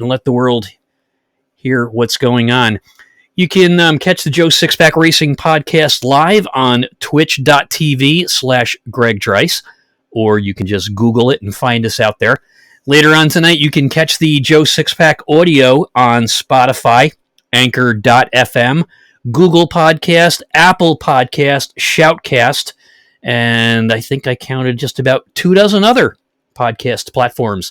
and let the world hear what's going on. You can catch the Joe Sixpack Racing podcast live on twitch.tv/Greg Draiss, or you can just Google it and find us out there. Later on tonight, you can catch the Joe Sixpack audio on Spotify, Anchor.fm, Google Podcast, Apple Podcast, Shoutcast, and I think I counted just about 24 other podcast platforms.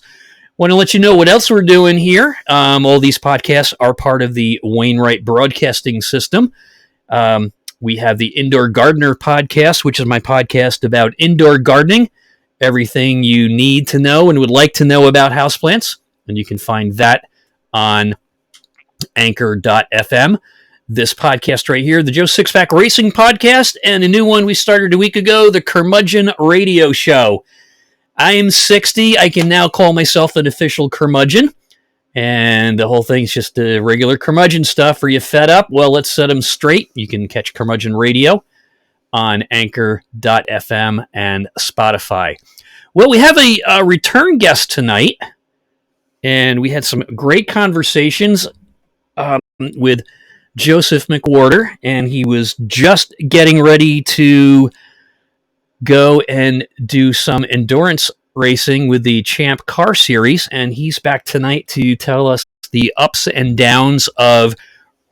Want to let you know what else we're doing here. All these podcasts are part of the Wainwright Broadcasting System. We have the Indoor Gardener podcast, which is my podcast about indoor gardening, everything you need to know and would like to know about houseplants. And you can find that on Anchor.fm. This podcast right here, the Joe Sixpack Racing podcast, and a new one we started a week ago, the Curmudgeon Radio Show. I am 60. I can now call myself an official curmudgeon. And the whole thing's just regular curmudgeon stuff. Are you fed up? Well, let's set them straight. You can catch Curmudgeon Radio on Anchor.fm and Spotify. Well, we have a return guest tonight. And we had some great conversations with Joseph McWhorter. And he was just getting ready to go and do some endurance racing with the Champ Car Series, and he's back tonight to tell us the ups and downs of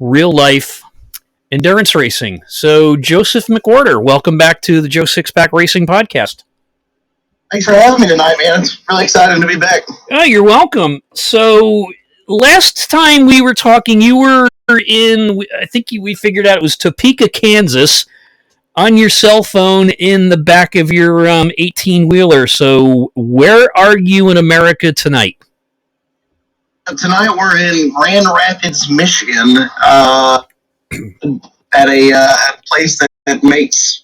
real-life endurance racing. So, Joseph McWhorter, welcome back to the Joe Sixpack Racing Podcast. Thanks for having me tonight, man. It's really exciting to be back. Oh, you're welcome. So, last time we were talking, you were in, I think we figured out it was Topeka, Kansas, on your cell phone in the back of your 18-wheeler. So where are you in America tonight? Tonight we're in Grand Rapids, Michigan, at a place that makes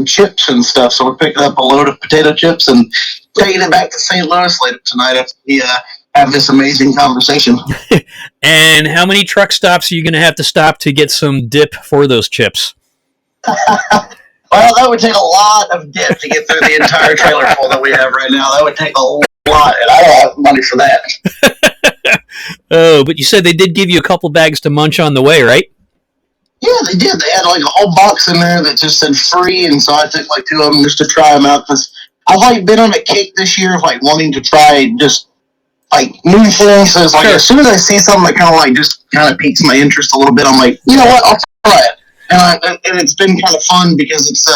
chips and stuff. So we're picking up a load of potato chips and taking it back to St. Louis later tonight after we have this amazing conversation. And how many truck stops are you going to have to stop to get some dip for those chips? Well, that would take a lot of dip to get through the entire trailer full that we have right now. That would take a lot, and I don't have money for that. Oh, but you said they did give you a couple bags to munch on the way, right? Yeah, they did. They had like a whole box in there that just said free, and so I took like 2 of them just to try them out. Because I've like been on a kick this year of like wanting to try just like new things. So it's like As soon as I see something that kind of piques my interest a little bit, I'm like, you know what, I'll try it. And it's been kind of fun because it's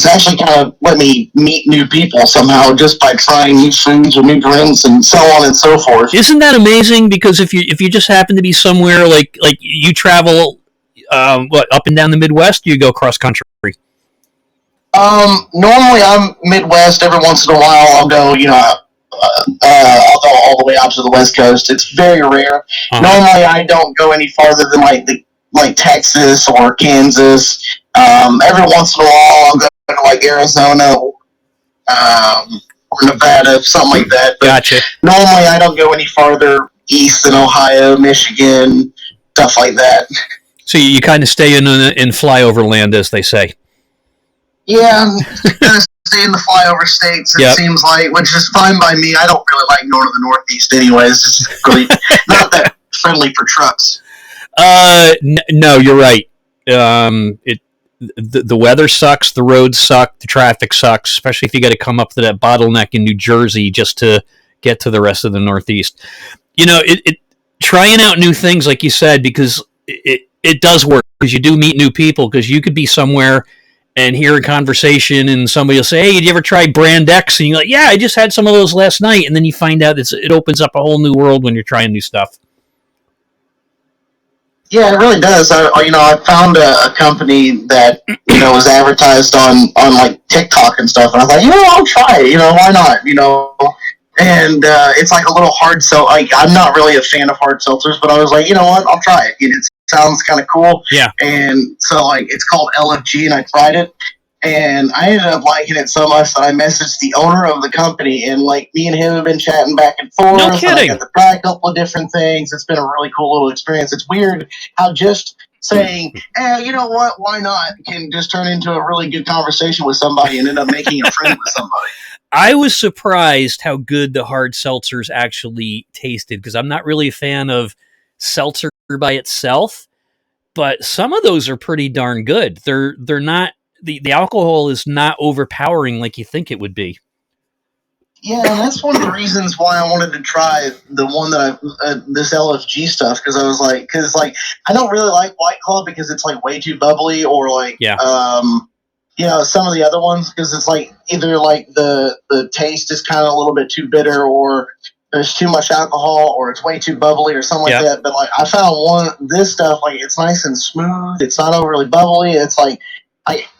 actually kind of let me meet new people somehow just by trying new foods or new drinks and so on and so forth. Isn't that amazing? Because if you just happen to be somewhere like you travel up and down the Midwest, you go cross country. Normally I'm Midwest. Every once in a while I'll go I'll go all the way out to the West Coast. It's very rare. Uh-huh. Normally I don't go any farther than like Texas or Kansas. Every once in a while I'll go to like Arizona or Nevada, something like that. But gotcha. Normally I don't go any farther east than Ohio, Michigan, stuff like that. So you kind of stay in flyover land, as they say. Yeah, kind of stay in the flyover states, it seems like, which is fine by me. I don't really like going to the Northeast anyways. It's really not that friendly for trucks. No, you're right. The weather sucks, the roads suck, the traffic sucks, especially if you got to come up to that bottleneck in New Jersey just to get to the rest of the Northeast. You know, trying out new things, like you said, because it does work, because you do meet new people, because you could be somewhere and hear a conversation and somebody will say, hey, did you ever try brand X? And you're like, yeah, I just had some of those last night. And then you find out it opens up a whole new world when you're trying new stuff. Yeah, it really does. I found a company that was advertised on like TikTok and stuff, and I thought, I'll try it. Why not? And it's like a little hard sell. Like, I'm not really a fan of hard seltzers, but I was like, you know what? I'll try it. It sounds kind of cool. Yeah. And so it's called LFG, and I tried it. And I ended up liking it so much that I messaged the owner of the company, and me and him have been chatting back and forth. No kidding. I got to try a couple of different things. It's been a really cool little experience. It's weird how just saying, you know what, why not, can just turn into a really good conversation with somebody and end up making a friend with somebody. I was surprised how good the hard seltzers actually tasted because I'm not really a fan of seltzer by itself, but some of those are pretty darn good. They're not the alcohol is not overpowering like you think it would be. Yeah, and that's one of the reasons why I wanted to try the one that this LFG stuff, because I was like, I don't really like White Claw because it's like way too bubbly, or like some of the other ones, because it's like either like the taste is kind of a little bit too bitter, or there's too much alcohol, or it's way too bubbly, or something like that. But like I found this stuff, like it's nice and smooth. It's not overly bubbly. It's like.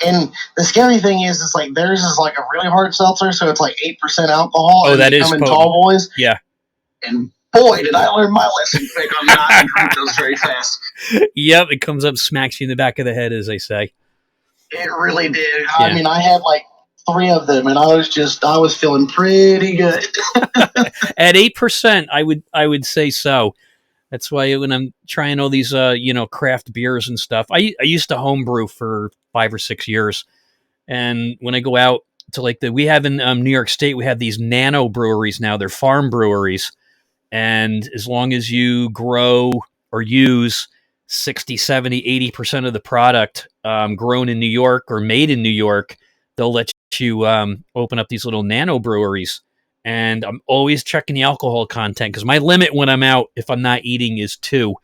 And the scary thing is, it's like theirs is like a really hard seltzer, so it's like 8% alcohol. Oh, and that is come in tall boys. Yeah. And boy, did I learn my lesson quick on not to drink those very fast. Yep, it comes up, smacks you in the back of the head, as they say. It really did. Yeah. I mean, I had like 3 of them, and I was feeling pretty good. At 8%, I would say so. That's why when I'm trying all these, craft beers and stuff, I used to homebrew for 5 or 6 years. And when I go out to we have in New York State, we have these nano breweries now. They're farm breweries. And as long as you grow or use 60, 70, 80% of the product grown in New York or made in New York, they'll let you open up these little nano breweries. And I'm always checking the alcohol content because my limit when I'm out, if I'm not eating, is 2.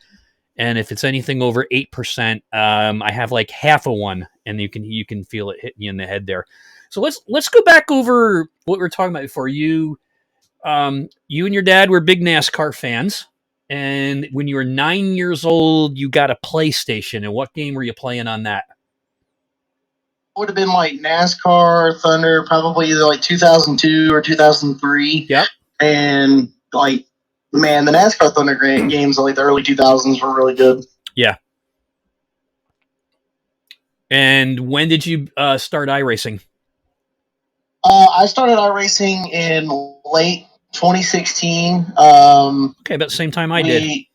And if it's anything over 8%, I have like half a one, and you can feel it hitting you in the head there. So let's go back over what we were talking about before. You and your dad were big NASCAR fans, and when you were 9 years old, you got a PlayStation. And what game were you playing on that? Would have been like NASCAR Thunder, probably either like 2002 or 2003. Yep. And like, man, the NASCAR Thunder games of like the early 2000s were really good. Yeah. And when did you start iRacing? I started iRacing in late 2016. Okay, about the same time I did.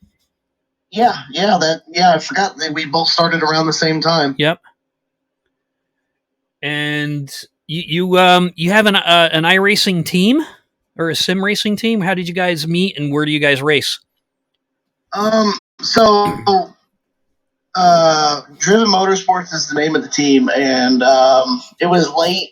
I forgot that we both started around the same time. Yep. And you have an iRacing team or a sim racing team? How did you guys meet, and where do you guys race? So Driven Motorsports is the name of the team, and it was late,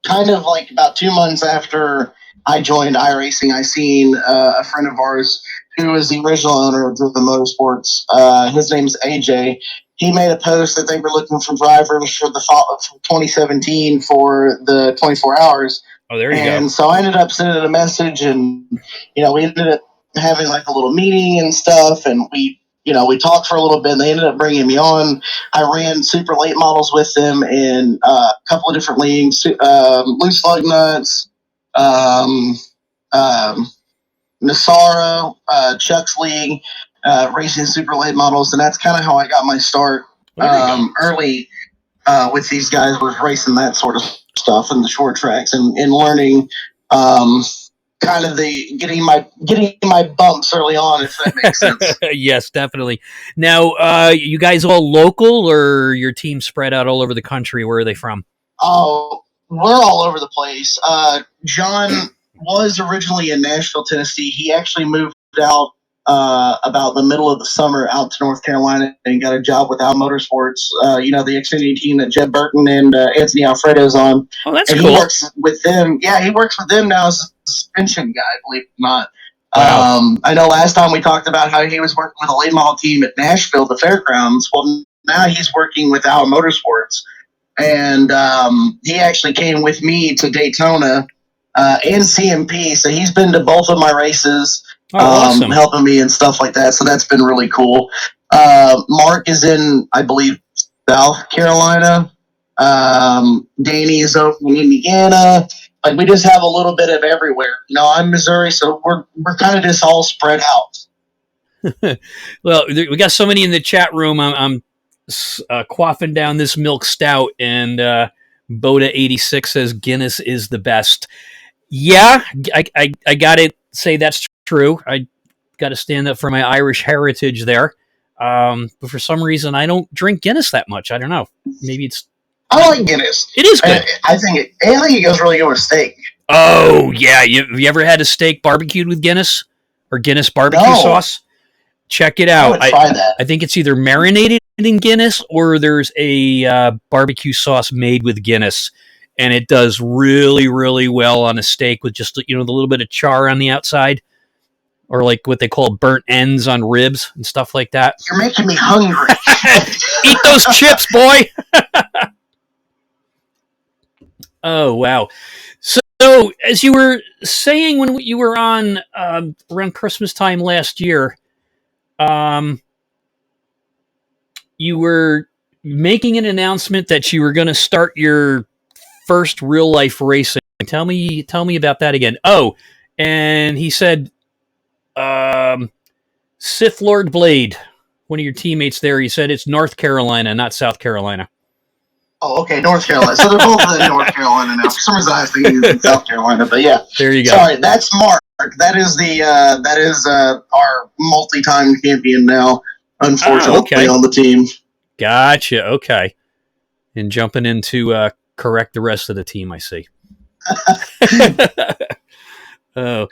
kind of like about 2 months after I joined iRacing. I seen a friend of ours who was the original owner of Driven Motorsports. His name's AJ. He made a post that they were looking for drivers for the fall of 2017 for the 24 hours. Oh, there you go. And so I ended up sending a message, and we ended up having like a little meeting and stuff, and we talked for a little bit, and they ended up bringing me on. I ran super late models with them in a couple of different leagues, loose lug nuts, Nassaro, Chuck's league, racing super late models, and that's kind of how I got my start early with these guys, was racing that sort of stuff in the short tracks and learning kind of the getting my bumps early on, if that makes sense. Yes, definitely. Now, you guys all local, or your team spread out all over the country? Where are they from? Oh, we're all over the place. John was originally in Nashville, Tennessee. He actually moved out about the middle of the summer out to North Carolina and got a job with Al Motorsports. The Xfinity team that Jeb Burton and Anthony Alfredo's on. Oh, that's and cool. He works with them. Yeah, he works with them now as a suspension guy, believe it or not. Wow. I know last time we talked about how he was working with a late model team at Nashville, the Fairgrounds. Well, now he's working with Al Motorsports. And he actually came with me to Daytona and CMP. So he's been to both of my races, awesome. helping me and stuff like that. So that's been really cool. Mark is in, I believe, South Carolina. Danny is over in Indiana. Like, we just have a little bit of everywhere. I'm Missouri, so we're kind of just all spread out. Well, we got so many in the chat room. I'm quaffing down this milk stout, and Boda86 says Guinness is the best. Yeah, I gotta say that's true. I gotta stand up for my Irish heritage there. But for some reason, I don't drink Guinness that much. I don't know. Maybe it's. I like Guinness. It is good. I think it goes really good with steak. Oh yeah, have you ever had a steak barbecued with Guinness or Guinness barbecue sauce? Check it out. I would try that. I think it's either marinated in Guinness or there's a barbecue sauce made with Guinness, and it does really, really well on a steak with just the little bit of char on the outside, or like what they call burnt ends on ribs and stuff like that. You're making me hungry. Eat those chips, boy. Oh wow. So, as you were saying when you were on around Christmas time last year, you were making an announcement that you were going to start your first real life racing. Tell me about that again. Oh, and he said, Sith Lord Blade, one of your teammates there, he said it's North Carolina, not South Carolina. Oh, okay, North Carolina. So they're both in North Carolina now. For some reason, I was thinking in South Carolina, but yeah. There you go. Sorry, that's Mark. That is our multi-time champion now. Unfortunately, on the team. Gotcha. Okay, and jumping in to correct the rest of the team, I see. Oh,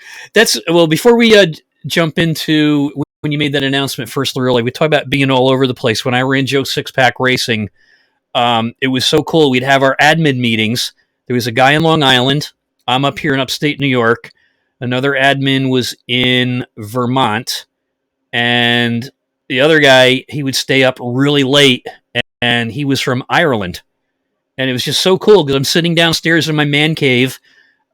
before we jump into when you made that announcement first, really, we talked about being all over the place. When I ran Joe Six Pack Racing. It was so cool. We'd have our admin meetings. There was a guy in Long Island. I'm up here in upstate New York. Another admin was in Vermont. And the other guy, he would stay up really late. And he was from Ireland. And it was just so cool because I'm sitting downstairs in my man cave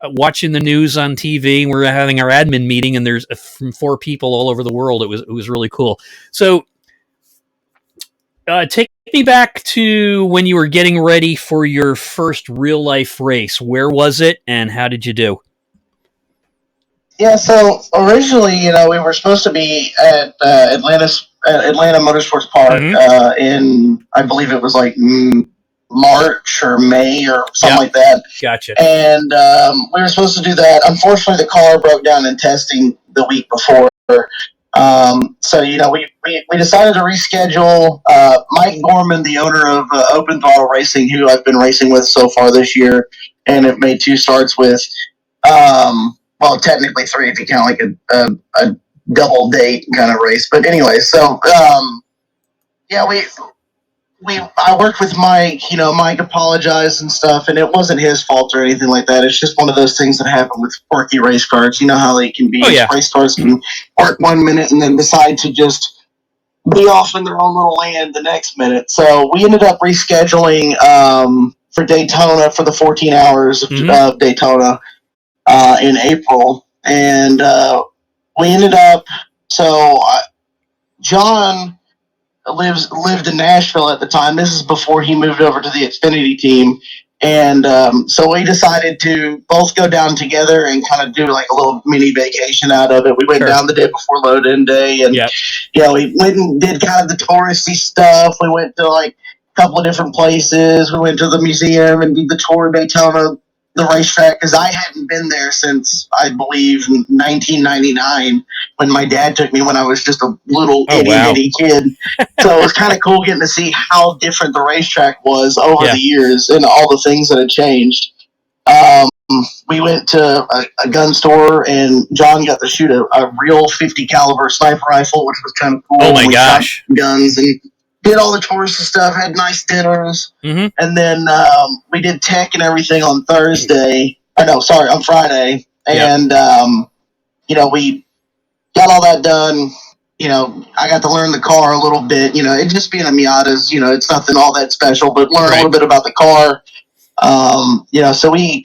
watching the news on TV. We're having our admin meeting. And there's from 4 people all over the world. It was really cool. So take me back to when you were getting ready for your first real life race. Where was it and how did you do? Yeah, so originally, we were supposed to be at Atlanta Motorsports Park in, I believe it was like March or May or something like that. Gotcha. And we were supposed to do that. Unfortunately, the car broke down in testing the week before. So we decided to reschedule. Mike Gorman, the owner of Open Throttle Racing, who I've been racing with so far this year, and have made 2 starts with. Well, technically 3 if you count like a double date kind of race. But anyway, so yeah, I worked with Mike. Mike apologized and stuff, and it wasn't his fault or anything like that. It's just one of those things that happen with quirky race cars. You know how they can be. Oh, yeah. Race cars can work 1 minute and then decide to just be off in their own little land the next minute. So we ended up rescheduling for Daytona for the 14 hours of Daytona in April, and we ended up. So John lived in Nashville at the time. This is before he moved over to the Xfinity team. And so we decided to both go down together and kind of do like a little mini vacation out of it. We went down the day before load-in day, and we went and did kind of the touristy stuff. We went to like a couple of different places. We went to the museum and did the tour of Daytona, the racetrack, because I hadn't been there since, I believe, 1999 when my dad took me when I was just a little itty-bitty kid. So it was kind of cool getting to see how different the racetrack was over the years and all the things that had changed. We went to a gun store, and John got to shoot a real 50 caliber sniper rifle, which was kind of cool. Oh, my gosh. Guns and did all the touristy stuff, had nice dinners, and then we did tech and everything on Thursday. On Friday, and we got all that done. I got to learn the car a little bit. It just being a Miata's, it's nothing all that special, but learn a little bit about the car. So we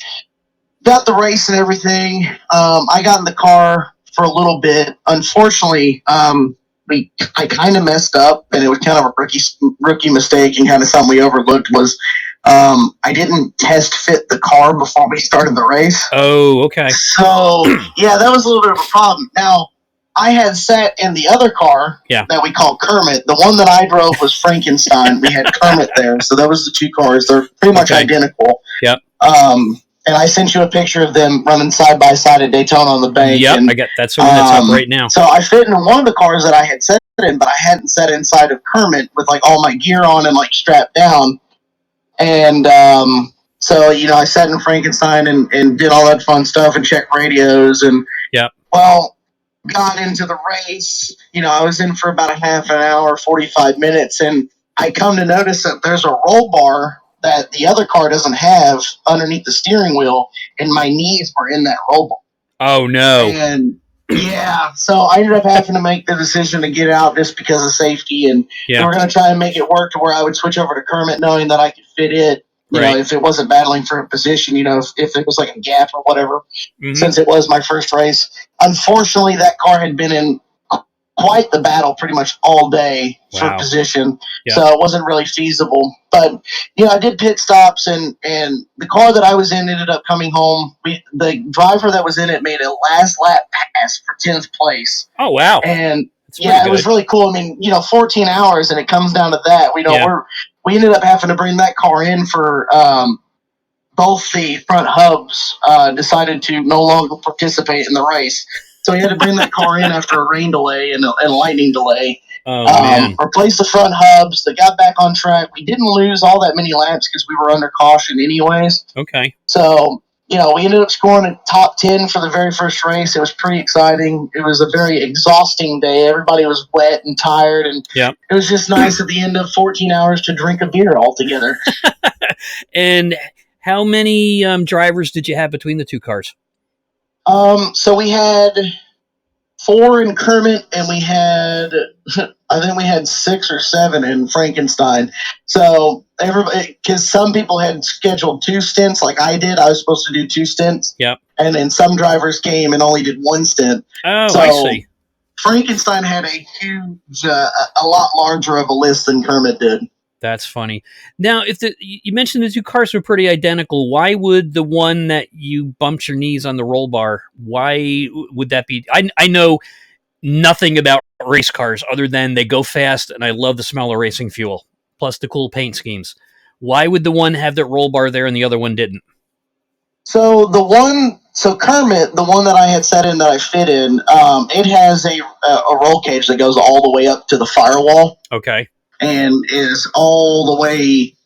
got the race and everything. I got in the car for a little bit. Unfortunately, I kind of messed up, and it was kind of a rookie mistake, and kind of something we overlooked was I didn't test fit the car before we started the race. Oh, okay. So, yeah, that was a little bit of a problem. Now, I had sat in the other car that we call Kermit. The one that I drove was Frankenstein. We had Kermit there, so that was the 2 cars. They're pretty much identical. Yep. And I sent you a picture of them running side by side at Daytona on the bank. Yep, and, I got that's the one that's up right now. So I fit in one of the cars that I had set in, but I hadn't sat inside of Kermit with like all my gear on and like strapped down. And so, I sat in Frankenstein and did all that fun stuff and checked radios. And, well, got into the race. I was in for about a half an hour, 45 minutes. And I come to notice that there's a roll bar that the other car doesn't have underneath the steering wheel. And my knees were in that roll bar. Oh, no. And yeah, so I ended up having to make the decision to get out just because of safety, and we were going to try and make it work to where I would switch over to Kermit knowing that I could fit it, if it wasn't battling for a position, if it was like a gap or whatever, since it was my first race. Unfortunately, that car had been in quite the battle pretty much all day for position, so it wasn't really feasible. But I did pit stops, and the car that I was in ended up coming home. The driver that was in it made a last lap pass for 10th place. Oh wow! And it was really cool. I mean, 14 hours, and it comes down to that. We ended up having to bring that car in for both the front hubs decided to no longer participate in the race. So we had to bring that car in after a rain delay and a lightning delay. Replace the front hubs. They got back on track. We didn't lose all that many laps because we were under caution anyways. Okay. So, we ended up scoring a top 10 for the very first race. It was pretty exciting. It was a very exhausting day. Everybody was wet and tired. And it was just nice at the end of 14 hours to drink a beer all together. And how many drivers did you have between the two cars? So we had 4 in Kermit, and we had, I think we had 6 or 7 in Frankenstein. So everybody, because some people had scheduled 2 stints like I did. I was supposed to do 2 stints. Yep. And then some drivers came and only did 1 stint. Oh, so I see. Frankenstein had a huge, a lot larger of a list than Kermit did. That's funny. Now, if you mentioned the two cars were pretty identical, why would the one that you bumped your knees on the roll bar, why would that be? I know nothing about race cars other than they go fast, and I love the smell of racing fuel, plus the cool paint schemes. Why would the one have that roll bar there and the other one didn't? So Kermit, the one that I had set in that I fit in, it has a roll cage that goes all the way up to the firewall. Okay. And is all the way,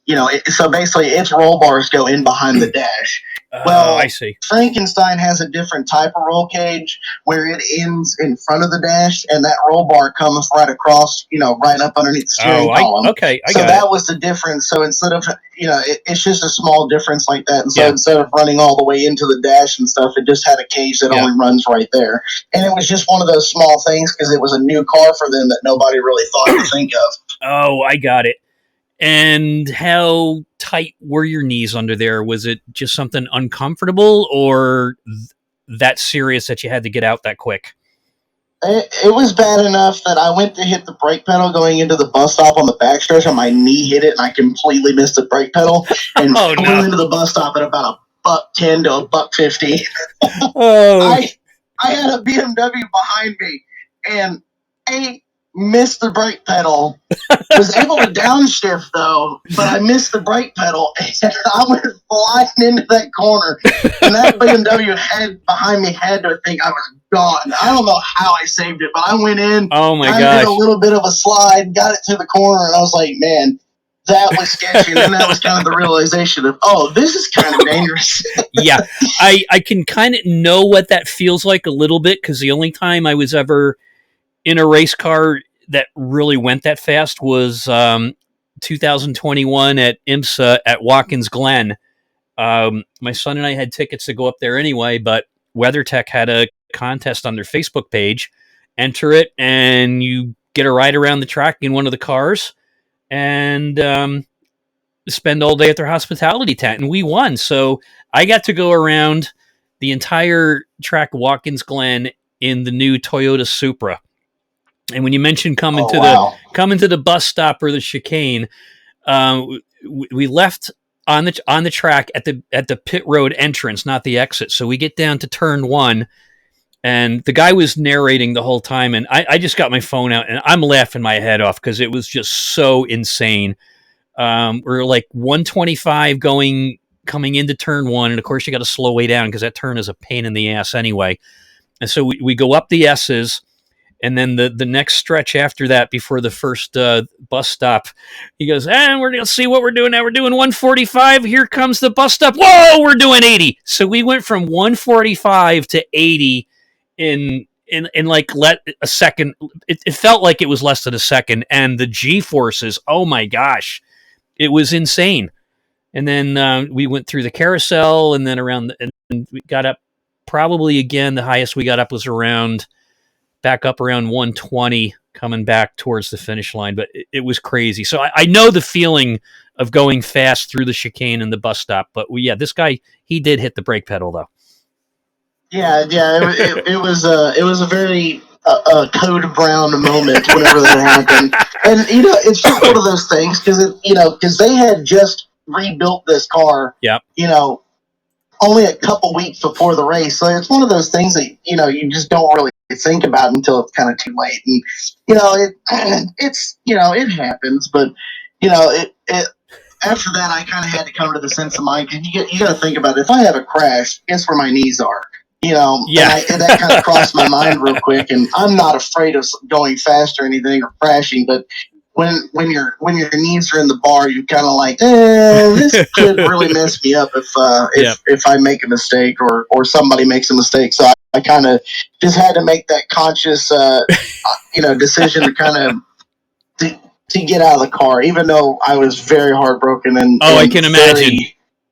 so basically its roll bars go in behind the dash. Well, I see. Frankenstein has a different type of roll cage where it ends in front of the dash, and that roll bar comes right across, right up underneath the steering column. Okay, so that was the difference. So instead of, it's just a small difference like that. And so instead of running all the way into the dash and stuff, it just had a cage that only runs right there. And it was just one of those small things because it was a new car for them that nobody really thought to think of. Oh, I got it. And how tight were your knees under there? Was it just something uncomfortable or that serious that you had to get out that quick? It was bad enough that I went to hit the brake pedal going into the bus stop on the backstretch, and my knee hit it, and I completely missed the brake pedal and flew into the bus stop at about $1.10 to $1.50. I had a BMW behind me, and missed the brake pedal. Was able to downshift though, but I missed the brake pedal, and I went flying into that corner. And that BMW head behind me had to think I was gone. I don't know how I saved it, but I went in. Oh my gosh! I did a little bit of a slide, got it to the corner, and I was like, man, that was sketchy. And then that was kind of the realization of, this is kind of dangerous. Yeah, I can kind of know what that feels like a little bit because the only time I was ever in a race car that really went that fast was 2021 at IMSA at Watkins Glen. My son and I had tickets to go up there anyway, but WeatherTech had a contest on their Facebook page. Enter it, and you get a ride around the track in one of the cars and spend all day at their hospitality tent. And we won. So I got to go around the entire track Watkins Glen in the new Toyota Supra. And when you mentioned coming to the bus stop or the chicane, we left on the track at the pit road entrance, not the exit. So we get down to turn 1, and the guy was narrating the whole time, and I just got my phone out and I'm laughing my head off because it was just so insane. We're like 125 coming into turn 1, and of course you got to slow way down because that turn is a pain in the ass anyway. And so we go up the S's. And then the next stretch after that, before the first bus stop, he goes, and we're going to see what we're doing now. We're doing 145. Here comes the bus stop. Whoa, we're doing 80. So we went from 145 to 80 in like a second. It felt like it was less than a second. And the G-forces, oh my gosh, it was insane. And then we went through the carousel, and then and we got up probably again. The highest we got up was back up around 120, coming back towards the finish line. But it was crazy. So I know the feeling of going fast through the chicane and the bus stop. But this guy, he did hit the brake pedal though. Yeah. It was a very Code Brown moment whenever that happened. And it's just one of those things because they had just rebuilt this car. Yep. Only a couple weeks before the race, so it's one of those things that you just don't really think about until it's kind of too late. And it happens, but it after that I kind of had to come to the sense of mind, because you got to think about it. If I have a crash, guess where my knees are? Yeah. And that kind of crossed my mind real quick. And I'm not afraid of going fast or anything or crashing, but when your knees are in the bar, you're kind of like, this could really mess me up if I make a mistake or somebody makes a mistake. So I kind of just had to make that conscious decision to kind of to get out of the car, even though I was very heartbroken and I can imagine.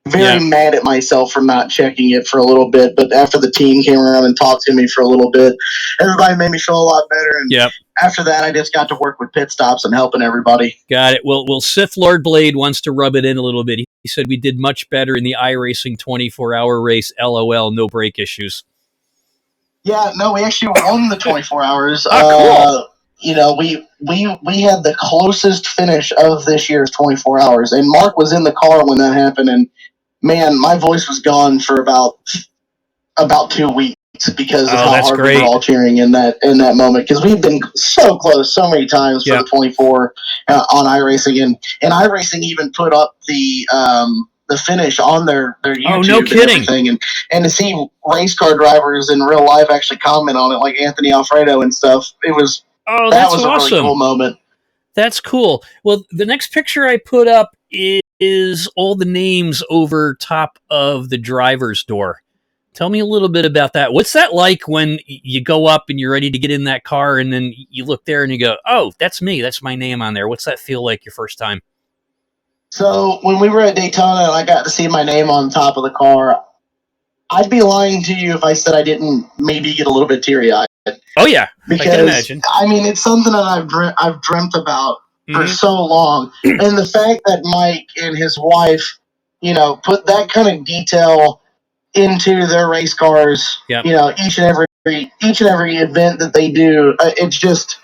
Very mad at myself for not checking it for a little bit. But after the team came around and talked to me for a little bit, everybody made me feel a lot better. And after that, I just got to work with pit stops and helping everybody. Got it. Well, Sith Lord Blade wants to rub it in a little bit. He said we did much better in the iRacing 24-hour race. LOL, no brake issues. Yeah, no, we actually won the 24 hours. Cool. We had the closest finish of this year's 24 hours, and Mark was in the car when that happened, and man, my voice was gone for about 2 weeks because of how hard we were all cheering in that moment, because we've been so close so many times for the 24 on iRacing, and iRacing even put up the finish on their YouTube. Oh, no kidding. And everything, and to see race car drivers in real life actually comment on it, like Anthony Alfredo and stuff, that was awesome. A really cool moment. That's cool. Well, the next picture I put up is all the names over top of the driver's door. Tell me a little bit about that. What's that like when you go up and you're ready to get in that car, and then you look there and you go, oh, that's me. That's my name on there. What's that feel like your first time? So when we were at Daytona and I got to see my name on top of the car, I'd be lying to you if I said I didn't maybe get a little bit teary-eyed. Oh, yeah. Because, I can imagine. I mean, it's something that I've dreamt about for so long. And the fact that Mike and his wife, put that kind of detail into their race cars, each and every event that they do, it's just,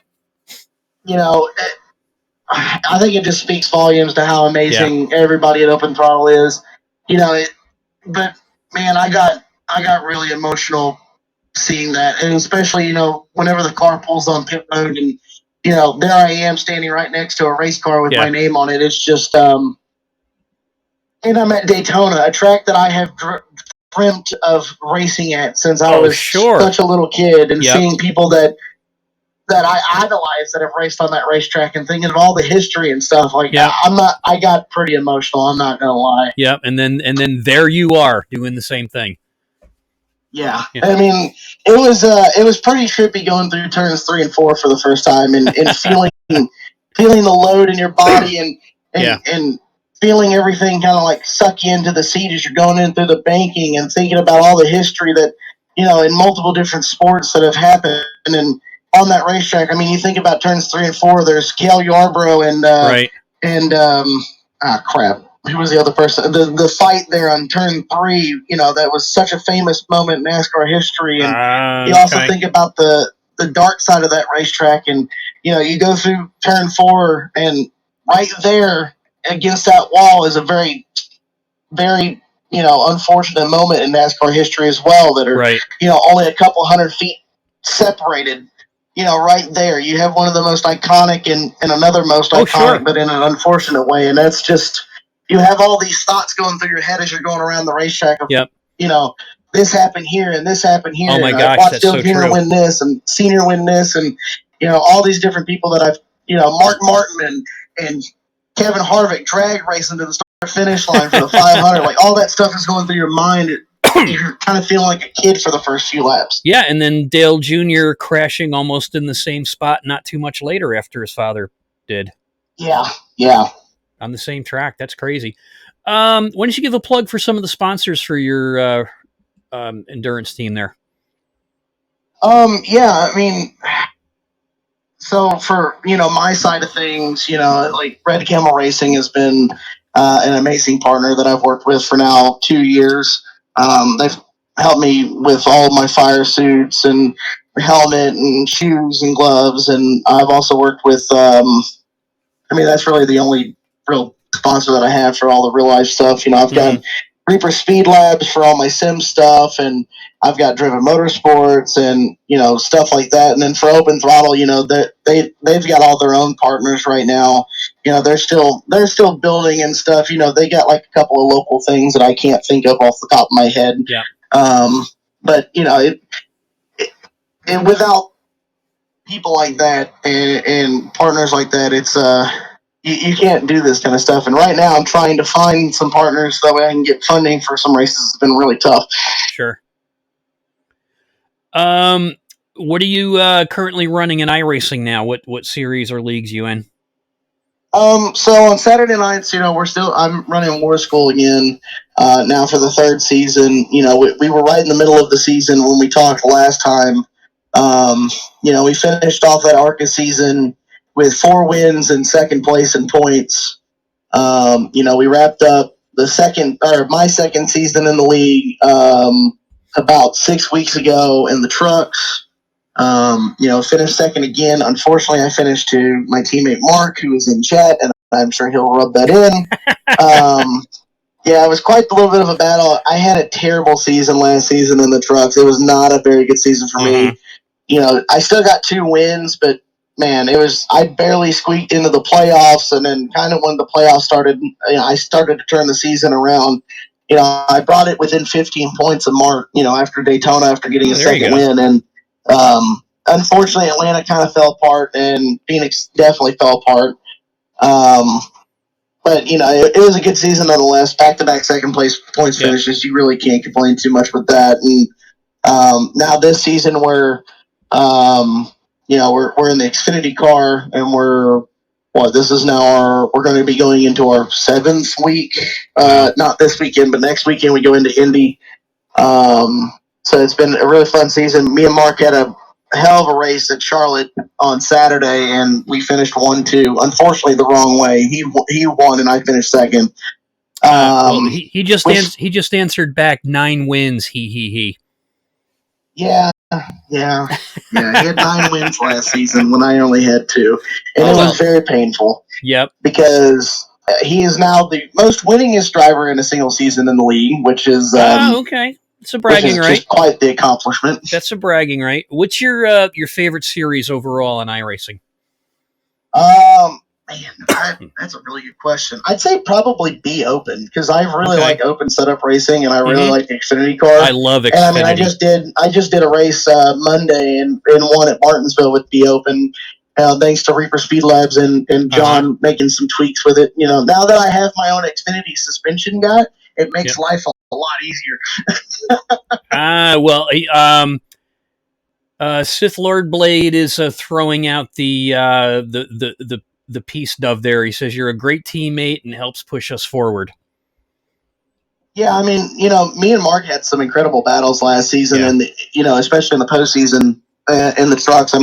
I think it just speaks volumes to how amazing everybody at Open Throttle is. But man, I got really emotional seeing that, and especially whenever the car pulls on pit road, and there I am standing right next to a race car with my name on it. It's just and I'm at Daytona, a track that I have dreamt of racing at since I was such a little kid, and seeing people that I idolize that have raced on that racetrack, and thinking of all the history and stuff. Like, I got pretty emotional. I'm not gonna lie. Yep. And then there you are doing the same thing. Yeah. I mean, it was pretty trippy going through turns 3 and 4 for the first time, and feeling the load in your body, and feeling everything kind of like suck you into the seat as you're going in through the banking, and thinking about all the history that in multiple different sports that have happened and on that racetrack. I mean, you think about turns 3 and 4. There's Cale Yarborough crap. Who was the other person? The fight there on turn 3. That was such a famous moment in NASCAR history. And you also think about the dark side of that racetrack, and you go through turn 4, and right there against that wall is a very, very unfortunate moment in NASCAR history as well. That are only a couple hundred feet separated. Right there, you have one of the most iconic and another most iconic, but in an unfortunate way. And that's just, you have all these thoughts going through your head as you're going around the racetrack of, this happened here and this happened here, Oh my and I gosh, watched that's Dale so Jr. true. win this and Senior win this, and all these different people that I've Mark Martin and Kevin Harvick drag racing to the start finish line for the 500. Like all that stuff is going through your mind. You're kind of feeling like a kid for the first few laps. Yeah, and then Dale Jr. crashing almost in the same spot not too much later after his father did. Yeah. On the same track. That's crazy. Why don't you give a plug for some of the sponsors for your endurance team there? Yeah, I mean, so for my side of things, like Red Camel Racing has been an amazing partner that I've worked with for now 2 years. They've helped me with all of my fire suits and helmet and shoes and gloves, and I've also worked with. That's really the only real sponsor that I have for all the real life stuff. I've got Reaper Speed Labs for all my sim stuff, and I've got Driven Motorsports and stuff like that. And then for Open Throttle, they've got all their own partners right now. They're still building and stuff. They got like a couple of local things that I can't think of off the top of my head. Yeah. But and without people like that and partners like that, it's you can't do this kind of stuff. And right now, I'm trying to find some partners so that way I can get funding for some races. It's been really tough. Sure. What are you currently running in iRacing now? What series or leagues you in? So on Saturday nights, I'm running War School again now for the third season. We were right in the middle of the season when we talked last time. We finished off that ARCA season with 4 wins and second place in points. We wrapped up my second season in the league about 6 weeks ago in the trucks. Finished second again. Unfortunately, I finished to my teammate Mark, who is in chat, and I'm sure he'll rub that in. It was quite a little bit of a battle. I had a terrible season last season in the trucks. It was not a very good season for me. I still got 2 wins, but man, I barely squeaked into the playoffs, and then kind of when the playoffs started, I started to turn the season around. I brought it within 15 points of Mark, after Daytona, after getting a second win, and unfortunately, Atlanta kind of fell apart, and Phoenix definitely fell apart. But it was a good season nonetheless. Back-to-back second place points finishes. You really can't complain too much with that. And now this season we're in the Xfinity car, and we're going to be going into our 7th week. Not this weekend, but next weekend we go into Indy. So it's been a really fun season. Me and Mark had a hell of a race at Charlotte on Saturday, and we finished 1-2. Unfortunately, the wrong way. He won, and I finished second. He just answered back 9 wins. He. Yeah. He had 9 wins last season when I only had 2, and it was very painful. Yep. Because he is now the most winningest driver in a single season in the league, which is okay. It's a bragging right. Just quite the accomplishment. That's a bragging right. What's your favorite series overall in iRacing? That's a really good question. I'd say probably Be Open, because I really like open setup racing, and I really like the Xfinity car. I love Xfinity. And I just did a race Monday and won at Martinsville with Be Open. Thanks to Reaper Speed Labs and John making some tweaks with it. Now that I have my own Xfinity suspension guy, it makes life a lot easier. Sith Lord Blade is throwing out the peace dove there. He says you're a great teammate and helps push us forward. Yeah, me and Mark had some incredible battles last season, and especially in the postseason in the trucks.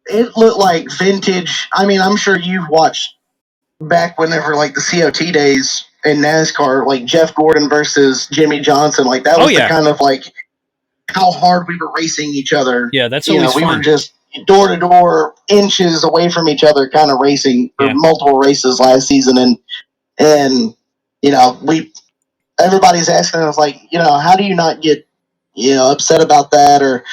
It looked like vintage. I'm sure you've watched back whenever like the COT days in NASCAR, like Jeff Gordon versus Jimmy Johnson. Like that was the kind of like how hard we were racing each other. Yeah, that's always fun. We were just door to door, inches away from each other, kind of racing for multiple races last season, and everybody's asking us like, how do you not get upset about that, or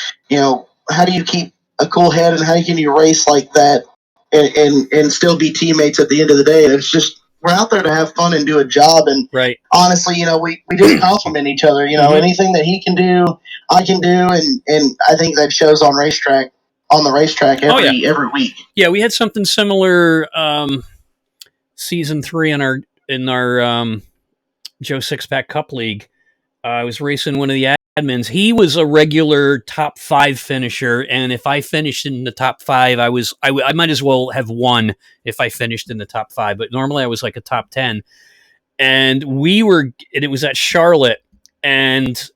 how do you keep a cool head, and how can you race like that and still be teammates at the end of the day? And it's just we're out there to have fun and do a job. And Right. honestly, we just compliment each other. Anything that he can do, I can do, and I think that shows on the racetrack every week. Yeah, we had something similar season 3 in our Joe Six-Pack Cup League. I was racing one of the admins. He was a regular top 5 finisher, and if I finished in the top 5, I might as well have won if I finished in the top 5. But normally I was like a top 10, and it was at Charlotte, and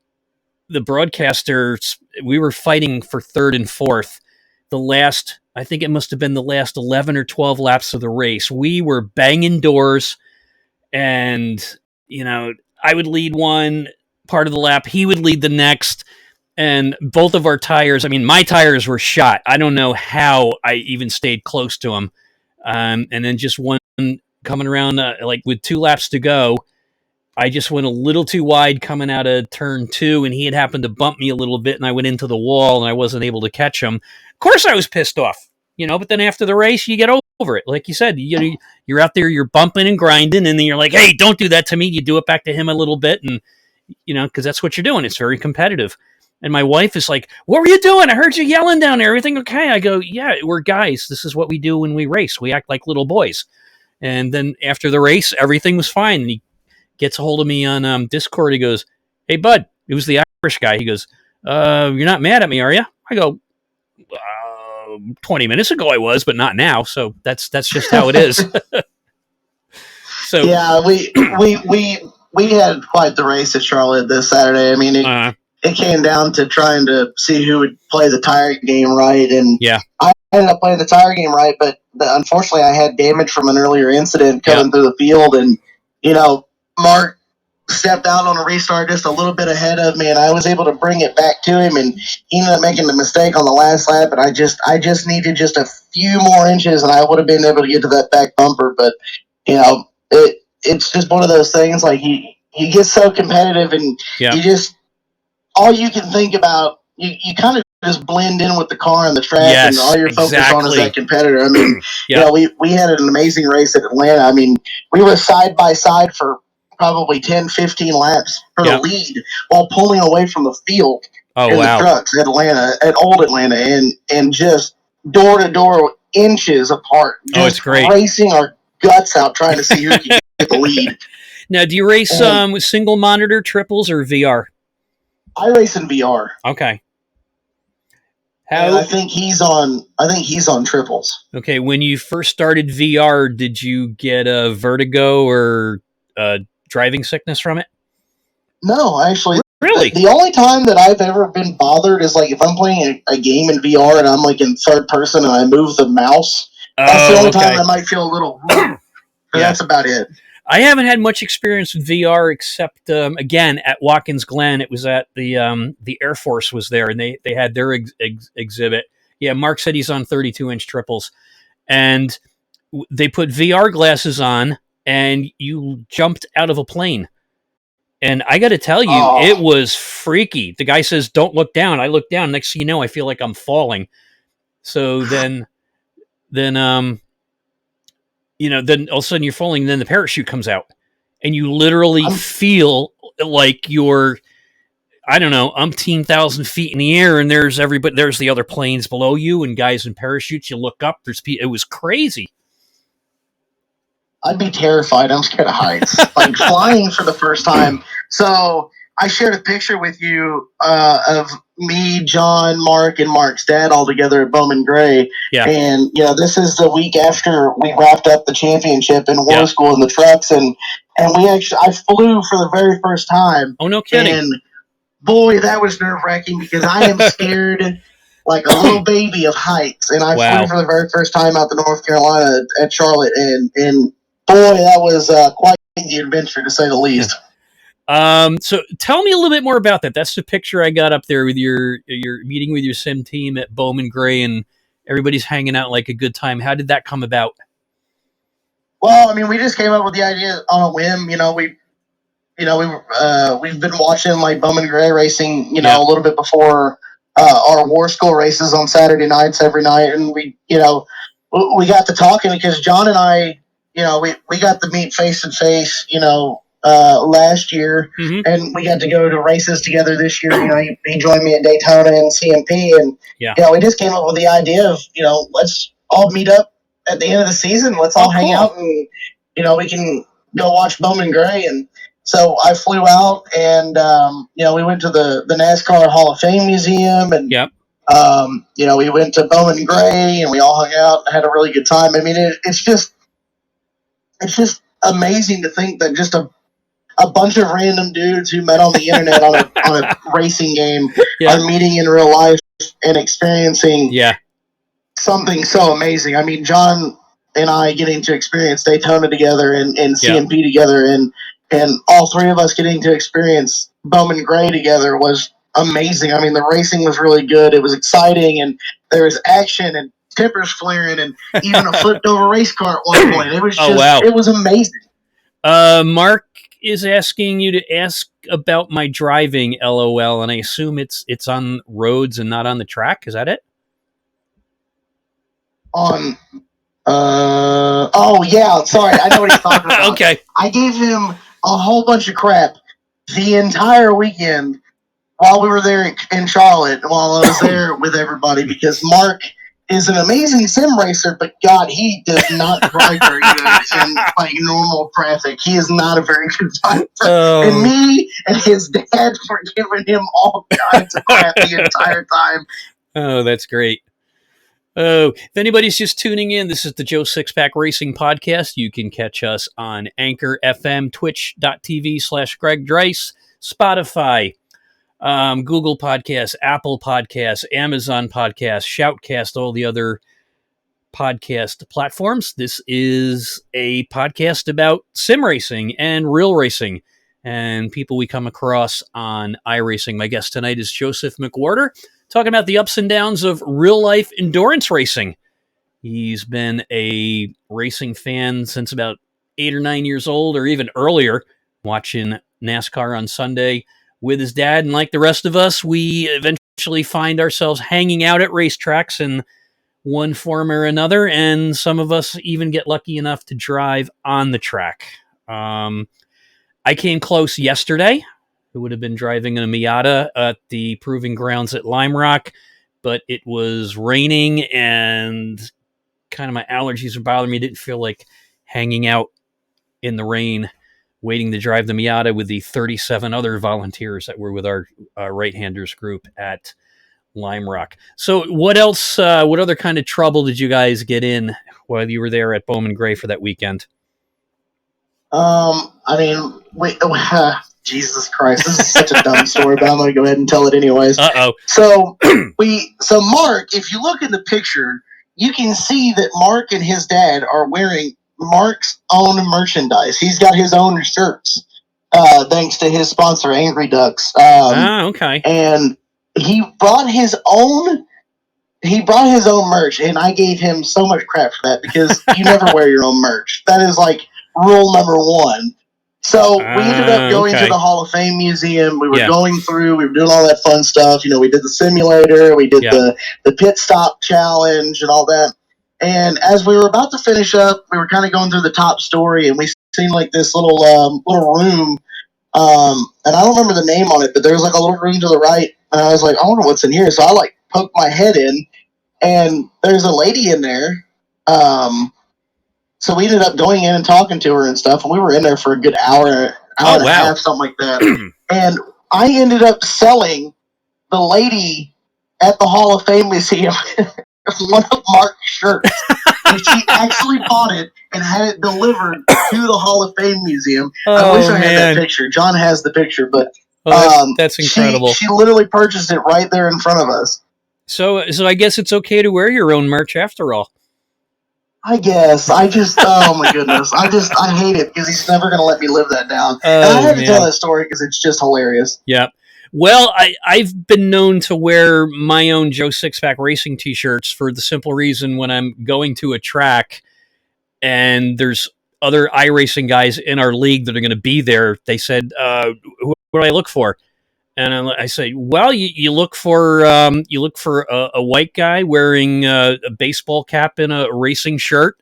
the broadcasters, we were fighting for third and fourth. I think it must have been the last 11 or 12 laps of the race. We were banging doors, and I would lead one part of the lap, he would lead the next, and both of our tires, my tires were shot. I don't know how I even stayed close to him. And then just one coming around, like with 2 laps to go, I just went a little too wide coming out of turn 2, and he had happened to bump me a little bit, and I went into the wall, and I wasn't able to catch him. Of course I was pissed off, but then after the race, you get over it. Like you said, you're out there, you're bumping and grinding, and then you're like, hey, don't do that to me. You do it back to him a little bit, and, because that's what you're doing. It's very competitive. And my wife is like, what were you doing? I heard you yelling down there. Everything okay? I go, yeah, we're guys. This is what we do when we race. We act like little boys. And then after the race, everything was fine. And he gets a hold of me on Discord. He goes, hey, bud. It was the Irish guy. He goes, you're not mad at me, are you? I go, 20 minutes ago I was, but not now. So that's just how it is. So yeah, we had quite the race at Charlotte this Saturday. It came down to trying to see who would play the tire game right, and I ended up playing the tire game right, but unfortunately I had damage from an earlier incident coming through the field, and Mark stepped out on a restart just a little bit ahead of me, and I was able to bring it back to him, and he ended up making the mistake on the last lap, and I just needed just a few more inches, and I would have been able to get to that back bumper, but it's just one of those things, like he gets so competitive, and you just, all you can think about, you kind of just blend in with the car and the track, and all you're focused on is that competitor. We had an amazing race at Atlanta. We were side by side for probably 10, 15 laps for the lead while pulling away from the field the trucks at Old Atlanta, and just door to door, inches apart, just racing our guts out trying to see who can get the lead. Now, do you race with single monitor, triples, or VR? I race in VR. Okay. I think he's on triples. Okay. When you first started VR, did you get a vertigo or driving sickness from it? No, actually. Really? The only time that I've ever been bothered is like if I'm playing a game in VR and I'm like in third person and I move the mouse. That's the only time I might feel a little. That's about it. I haven't had much experience with VR except, again, at Watkins Glen. It was at the Air Force was there, and they had their exhibit. Yeah, Mark said he's on 32-inch triples. And they put VR glasses on, and you jumped out of a plane. And I got to tell you, it was freaky. The guy says, don't look down. I look down. Next thing you know, I feel like I'm falling. So then then all of a sudden you're falling, and then the parachute comes out, and you literally feel like you're, I don't know, umpteen thousand feet in the air, and there's the other planes below you and guys in parachutes. You look up, it was crazy. I'd be terrified. I'm scared of heights. Like flying for the first time. So I shared a picture with you of me, John, Mark, and Mark's dad all together at Bowman Gray. Yeah. And, this is the week after we wrapped up the championship in war school in the trucks. And I flew for the very first time. Oh, no kidding. And boy, that was nerve-wracking because I am scared like a little baby of heights. And I flew for the very first time out to North Carolina at Charlotte. And boy, that was quite the adventure, to say the least. So tell me a little bit more about that. That's the picture I got up there with your meeting with your sim team at Bowman Gray, and everybody's hanging out like a good time. How did that come about? Well, we just came up with the idea on a whim. We've been watching like Bowman Gray racing, a little bit before our war school races on Saturday nights every night, and we got to talking because John and I we got to meet face to face, last year, Mm-hmm. and we got to go to races together this year. He joined me at Daytona and CMP, and Yeah. we just came up with the idea of let's all meet up at the end of the season. Let's all hang cool. out, and we can go watch Bowman Gray. And so I flew out, and we went to the NASCAR Hall of Fame Museum, and Yep. we went to Bowman Gray, and we all hung out and had a really good time. I mean, it's just amazing to think that just a bunch of random dudes who met on the internet on a racing game Yeah. are meeting in real life and experiencing Yeah. something so amazing. I mean, John and I getting to experience Daytona together and CMP together, and all three of us getting to experience Bowman Gray together was amazing. I mean, the racing was really good. It was exciting, and there was action and tempers flaring, and even a flipped over race car at one point. It was just, it was amazing. Mark is asking you to ask about my driving, LOL, and I assume it's on roads and not on the track. Is that it? On oh yeah, sorry, I know what he's talking about. Okay. I gave him a whole bunch of crap the entire weekend while we were there in Charlotte, while I was there with everybody, because Mark is an amazing sim racer, but God, he does not drive very good in like normal traffic. He is not a very good driver. And me and his dad were giving him all kinds of crap the entire time. Oh, that's great. Oh, if anybody's just tuning in, this is the Joe Sixpack Racing Podcast. You can catch us on Anchor FM, twitch.tv/Greg Draiss, Spotify, Google Podcasts, Apple Podcasts, Amazon Podcasts, Shoutcast, all the other podcast platforms. This is a podcast about sim racing and real racing and people we come across on iRacing. My guest tonight is Joseph McWhorter, talking about the ups and downs of real life endurance racing. He's been a racing fan since about 8 or 9 years old, or even earlier, watching NASCAR on Sunday with his dad. And like the rest of us, we eventually find ourselves hanging out at racetracks in one form or another, and some of us even get lucky enough to drive on the track. I came close yesterday. I would have been driving in a Miata at the Proving Grounds at Lime Rock, but it was raining and kind of my allergies were bothering me. Didn't feel like hanging out in the rain, waiting to drive the Miata with the 37 other volunteers that were with our right-handers group at Lime Rock. So what else, what other kind of trouble did you guys get in while you were there at Bowman Gray for that weekend? I mean, Jesus Christ, this is such a dumb story, but I'm going to go ahead and tell it anyways. Uh-oh. So Mark, if you look in the picture, you can see that Mark and his dad are wearing Mark's own merchandise. He's got his own shirts, thanks to his sponsor, Angry Ducks. Okay. And he brought his own merch, and I gave him so much crap for that, because you never wear your own merch. That is like rule number one. So we ended up going to the Hall of Fame Museum. We were going through, we were doing all that fun stuff. We did the simulator, we did the pit stop challenge and all that. And as we were about to finish up, we were kind of going through the top story, and we seen like this little room. And I don't remember the name on it, but there was like a little room to the right. And I was like, I wonder what's in here. So I like poked my head in, and there's a lady in there. So we ended up going in and talking to her and stuff, and we were in there for a good hour and a half, something like that. And I ended up selling the lady at the Hall of Fame Museum one of Mark's shirts. And she actually bought it and had it delivered to the Hall of Fame Museum. I wish I had that picture. John has the picture, but that's incredible. She literally purchased it right there in front of us. So I guess it's okay to wear your own merch after all. I guess. Oh my goodness. I hate it, because he's never going to let me live that down. And I had to tell that story because it's just hilarious. Yeah. Well, I've been known to wear my own Joe Sixpack Racing t-shirts for the simple reason when I'm going to a track and there's other iRacing guys in our league that are going to be there. They said, what do I look for? And I say, well, you look for a white guy wearing a baseball cap and a racing shirt,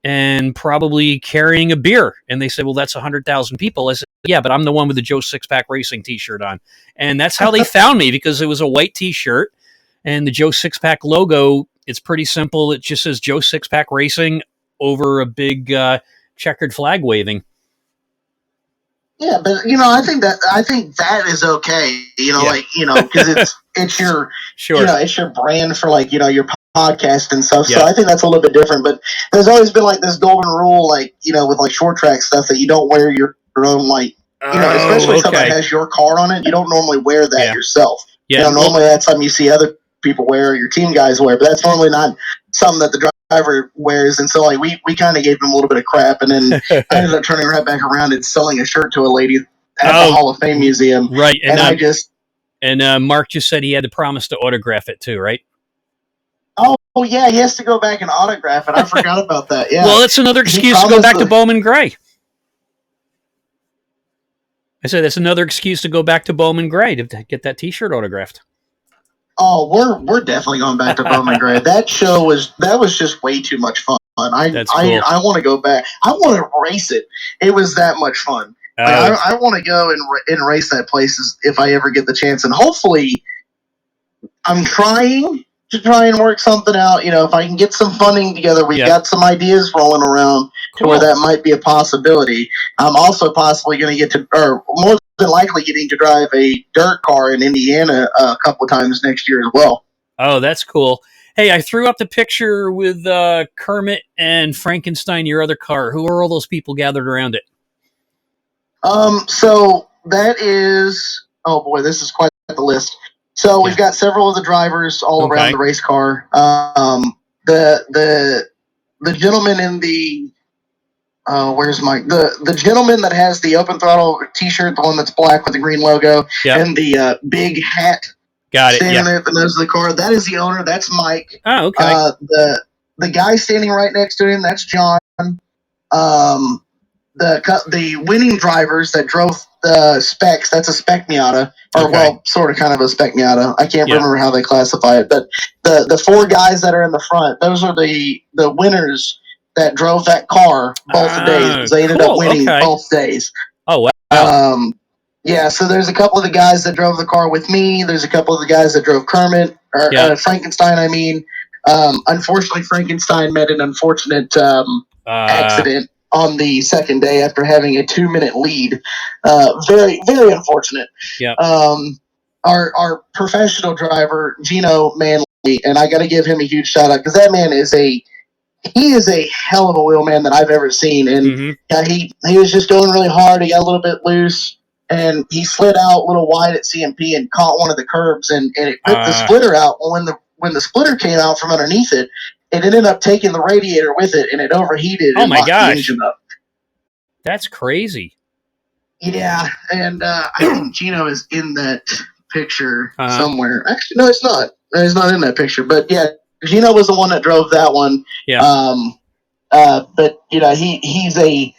and probably carrying a beer. And they said, well, that's 100,000 people. I said, yeah, but I'm the one with the Joe Sixpack Racing t-shirt on. And that's how they found me, because it was a white t-shirt and the Joe Sixpack logo. It's pretty simple. It just says Joe Sixpack Racing over a big checkered flag waving. Yeah, but I think that is okay. Because it's your Sure. it's your brand for your podcast and stuff. Yeah. So I think that's a little bit different. But there's always been this golden rule, with short track stuff, that you don't wear your own especially stuff that has your car on it. You don't normally wear that yourself. Yeah. Normally that's something you see other people wear, or your team guys wear, but that's normally not something that the driver wears. And so we kind of gave him a little bit of crap, and then I ended up turning right back around and selling a shirt to a lady at the Hall of Fame Museum. Right. And Mark just said he had to promise to autograph it too, right? Oh yeah, he has to go back and autograph it. I forgot about that. Yeah. Well, that's another excuse to go back to Bowman Gray. I said that's another excuse to go back to Bowman Gray to get that T-shirt autographed. Oh, we're definitely going back to Bowman Gray. That was just way too much fun. I want to go back. I want to race it. It was that much fun. I want to go and race that place if I ever get the chance. And hopefully, I'm trying to work something out. If I can get some funding together, we've got some ideas rolling around to where that might be a possibility. I'm also possibly going to get to, or more than likely getting to drive a dirt car in Indiana a couple of times next year as well. Oh, that's cool. Hey, I threw up the picture with Kermit and Frankenstein, your other car. Who are all those people gathered around it? So that is, oh boy, this is quite the list. So we've got several of the drivers all around the race car. The gentleman in the where's Mike? The gentleman that has the open throttle T-shirt, the one that's black with the green logo, and the big hat. Got it. Standing there at the nose of the car. That is the owner. That's Mike. Oh, okay. The guy standing right next to him. That's John. The winning drivers that drove the specs. That's a spec Miata, or well, sort of, kind of a spec Miata. I can't remember how they classify it, but the four guys that are in the front, those are the winners that drove that car both days. They ended up winning both days. Oh wow. Yeah, so there's a couple of the guys that drove the car with me. There's a couple of the guys that drove Kermit, or Frankenstein, I mean. Unfortunately, Frankenstein met an unfortunate accident on the second day after having a 2-minute lead. Very, very unfortunate. Yeah. Our professional driver, Gino Manley, and I got to give him a huge shout out, because that man is a hell of a wheelman that I've ever seen. And he was just going really hard. He got a little bit loose, and he slid out a little wide at CMP and caught one of the curbs, and it ripped the splitter out. When the splitter came out from underneath it, it ended up taking the radiator with it, and it overheated and locked the engine up. That's crazy. Yeah, and I think Gino is in that picture somewhere. Actually, no, it's not. He's not in that picture. But yeah, Gino was the one that drove that one. Yeah. But he's a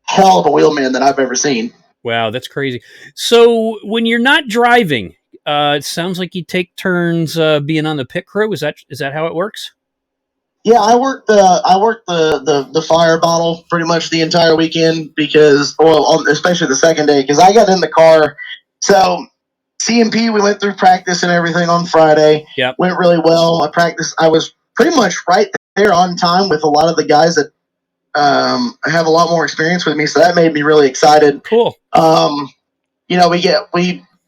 hell of a wheelman that I've ever seen. Wow, that's crazy. So when you're not driving, it sounds like you take turns being on the pit crew. Is that how it works? Yeah, I worked the fire bottle pretty much the entire weekend, because, especially the second day, because I got in the car. So CMP, we went through practice and everything on Friday. Yep. Went really well. I was pretty much right there on time with a lot of the guys that have a lot more experience with me, so that made me really excited. Cool. We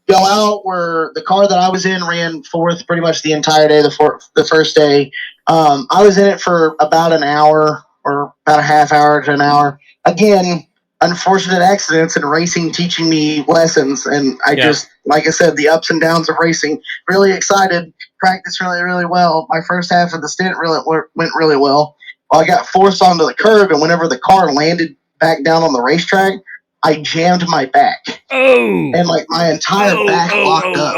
go out where the car that I was in ran fourth pretty much the entire day, the first day. I was in it for about an hour, or about a half hour to an hour. Again, unfortunate accidents and racing teaching me lessons. And I just, like I said, the ups and downs of racing. Really excited. Practiced really, really well. My first half of the stint went really well. I got forced onto the curb, and whenever the car landed back down on the racetrack, I jammed my back. Oh! And my entire back locked up.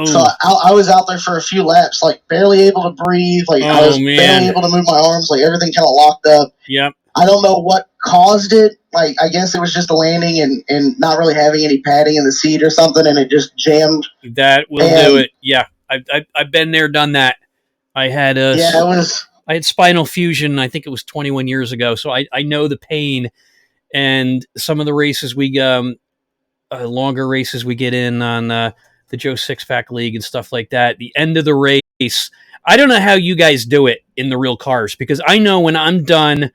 So I was out there for a few laps, barely able to breathe. I was barely able to move my arms. Everything kind of locked up. Yep. I don't know what caused it. I guess it was just a landing and not really having any padding in the seat or something, and it just jammed. That will do it. Yeah. I've been there, done that. I had I had spinal fusion. I think it was 21 years ago, so I know the pain. And some of the races longer races we get in on the Joe Six Pack League and stuff like that. The end of the race, I don't know how you guys do it in the real cars, because I know when I'm done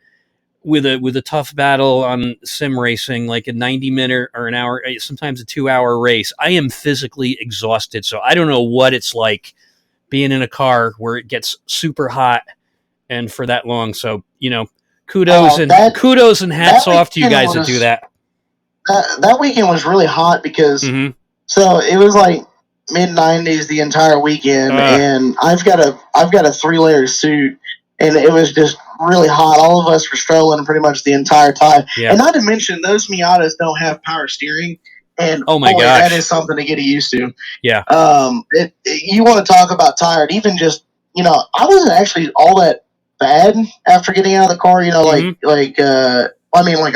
with a tough battle on sim racing, like a 90-minute or an hour, sometimes a 2-hour race, I am physically exhausted. So I don't know what it's like being in a car where it gets super hot and for that long. So, kudos and hats off to you guys that do that. That weekend was really hot because so it was like mid-90s the entire weekend, and I've got a 3-layer suit, and it was just really hot. All of us were struggling pretty much the entire time. Yeah. And not to mention, those Miatas don't have power steering, and oh my gosh, that is something to get used to. Yeah. You want to talk about tired? Even just I wasn't actually all that bad after getting out of the car. I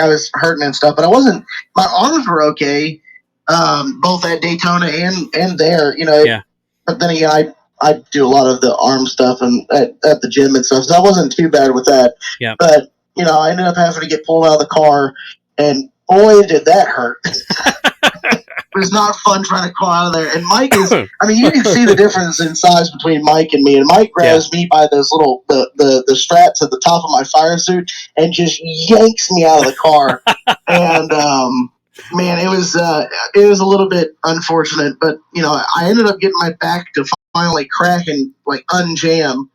was hurting and stuff, but I wasn't. My arms were okay, both at Daytona and there. Yeah. But then again, I do a lot of the arm stuff and at the gym and stuff, so I wasn't too bad with that. Yeah. But I ended up having to get pulled out of the car, and boy, did that hurt. It was not fun trying to crawl out of there. And Mike is, you can see the difference in size between Mike and me. And Mike grabs me by those little, the straps at the top of my fire suit and just yanks me out of the car. And, man, it was a little bit unfortunate, but, I ended up getting my back to finally crack and, unjam.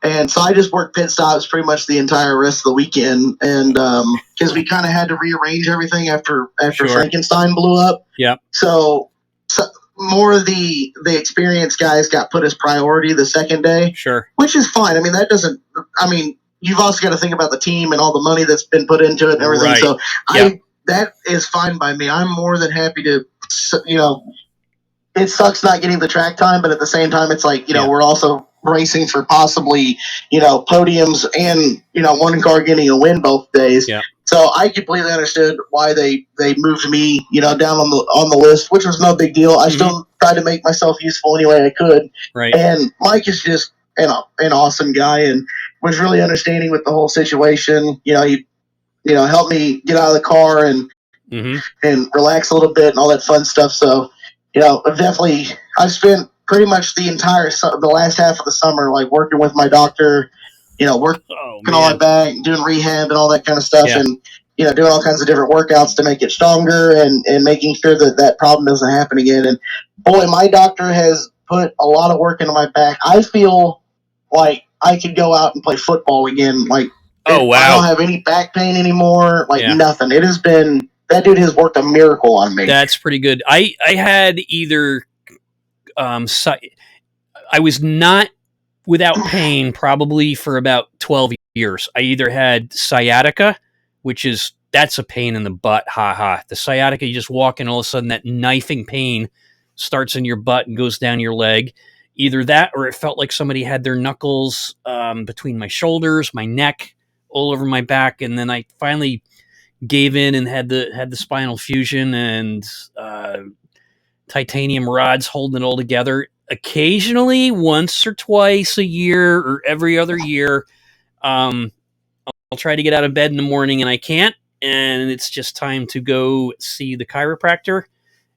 And so I just worked pit stops pretty much the entire rest of the weekend, and because we kind of had to rearrange everything after Sure. Frankenstein blew up. Yeah. So more of the experienced guys got put as priority the second day. Sure. Which is fine. That doesn't. You've also got to think about the team and all the money that's been put into it and everything. Right. So that is fine by me. I'm more than happy to. It sucks not getting the track time, but at the same time, it's like we're also racing for possibly podiums and one car getting a win both days. Yeah. So I completely understood why they moved me down on the list, which was no big deal. I still tried to make myself useful any way I could. Right. And Mike is just an awesome guy and was really understanding with the whole situation. He helped me get out of the car and relax a little bit and all that fun stuff. So definitely I've spent pretty much the last half of the summer working with my doctor, working all that back, doing rehab and all that kind of stuff, and doing all kinds of different workouts to make it stronger and making sure that problem doesn't happen again. And boy, my doctor has put a lot of work into my back. I feel like I could go out and play football again. I don't have any back pain anymore. Nothing. It has been. That dude has worked a miracle on me. That's pretty good. I had either I was not without pain probably for about 12 years. I either had sciatica, that's a pain in the butt. The sciatica, you just walk and all of a sudden that knifing pain starts in your butt and goes down your leg. Either that or it felt like somebody had their knuckles between my shoulders, my neck, all over my back. And then I finally gave in and had the spinal fusion and titanium rods holding it all together. Occasionally, once or twice a year or every other year, I'll try to get out of bed in the morning and I can't, and it's just time to go see the chiropractor,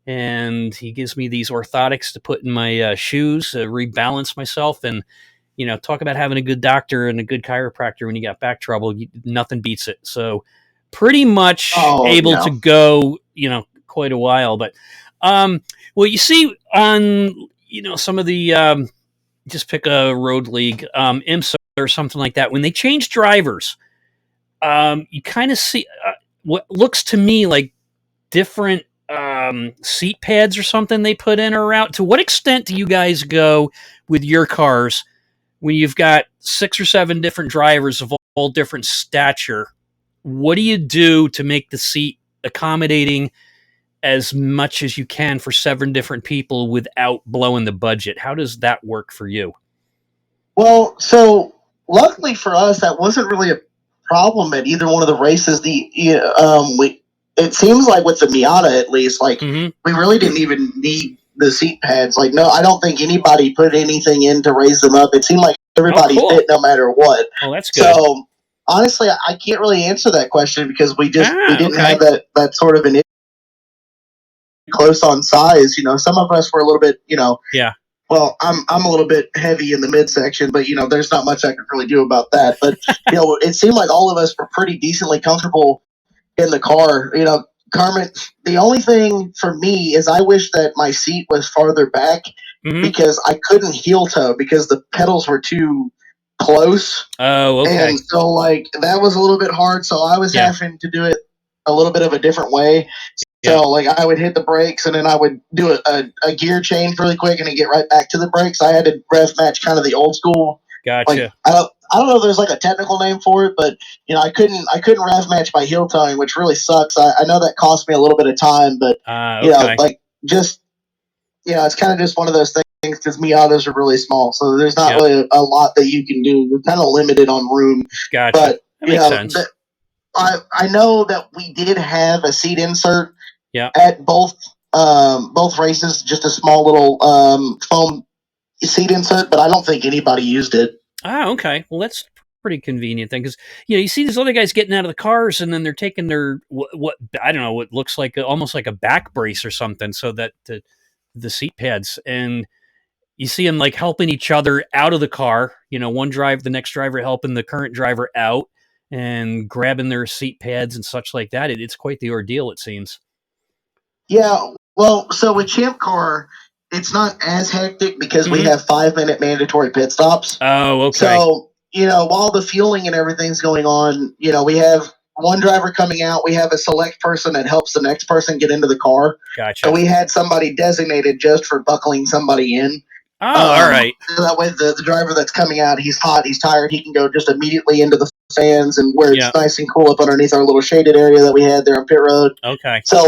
and he gives me these orthotics to put in my shoes to rebalance myself. And talk about having a good doctor and a good chiropractor when you got back trouble. Nothing beats it. So pretty much able to go, quite a while. But, well, you see on, some of the, just pick a road league, IMSA or something like that. When they change drivers, you kind of see what looks to me like different seat pads or something they put in or out. To what extent do you guys go with your cars when you've got 6 or 7 different drivers of all different stature? What do you do to make the seat accommodating as much as you can for 7 different people without blowing the budget? How does that work for you? Well, so luckily for us, that wasn't really a problem at either one of the races. It seems like with the Miata, at least, we really didn't even need the seat pads. No, I don't think anybody put anything in to raise them up. It seemed like everybody cool. fit no matter what. Oh, that's good. So honestly, I can't really answer that question because we didn't okay. have that sort of an close on size. Some of us were a little bit, Yeah. well, I'm a little bit heavy in the midsection, but there's not much I can really do about that. But it seemed like all of us were pretty decently comfortable in the car. Carmen, the only thing for me is I wish that my seat was farther back because I couldn't heel toe because the pedals were too close. Oh, okay. And so, that was a little bit hard. So I was having to do it a little bit of a different way. So, I would hit the brakes and then I would do a gear change really quick and then get right back to the brakes. I had to rev match kind of the old school. Gotcha. I don't know if there's a technical name for it, but I couldn't rev match by heel toeing, which really sucks. I know that cost me a little bit of time, but okay. it's kind of just one of those things because Miatas are really small, so there's not really a lot that you can do. You're kind of limited on room. Gotcha. But that makes sense. I know that we did have a seat insert at both races, just a small little foam seat insert, but I don't think anybody used it. Okay. Well, that's pretty convenient thing because you see these other guys getting out of the cars and then they're taking their what I don't know what looks like almost like a back brace or something so that the seat pads, and you see them like helping each other out of the car. The next driver helping the current driver out and grabbing their seat pads and such like that. It's quite the ordeal, it seems. Yeah, well, so with Champ Car, it's not as hectic because we have 5-minute mandatory pit stops. Oh, okay. So, while the fueling and everything's going on, we have one driver coming out. We have a select person that helps the next person get into the car. Gotcha. So we had somebody designated just for buckling somebody in. Oh, all right. So that way the driver that's coming out, he's hot, he's tired, he can go just immediately into the fans and where it's nice and cool up underneath our little shaded area that we had there on pit road. Okay. So,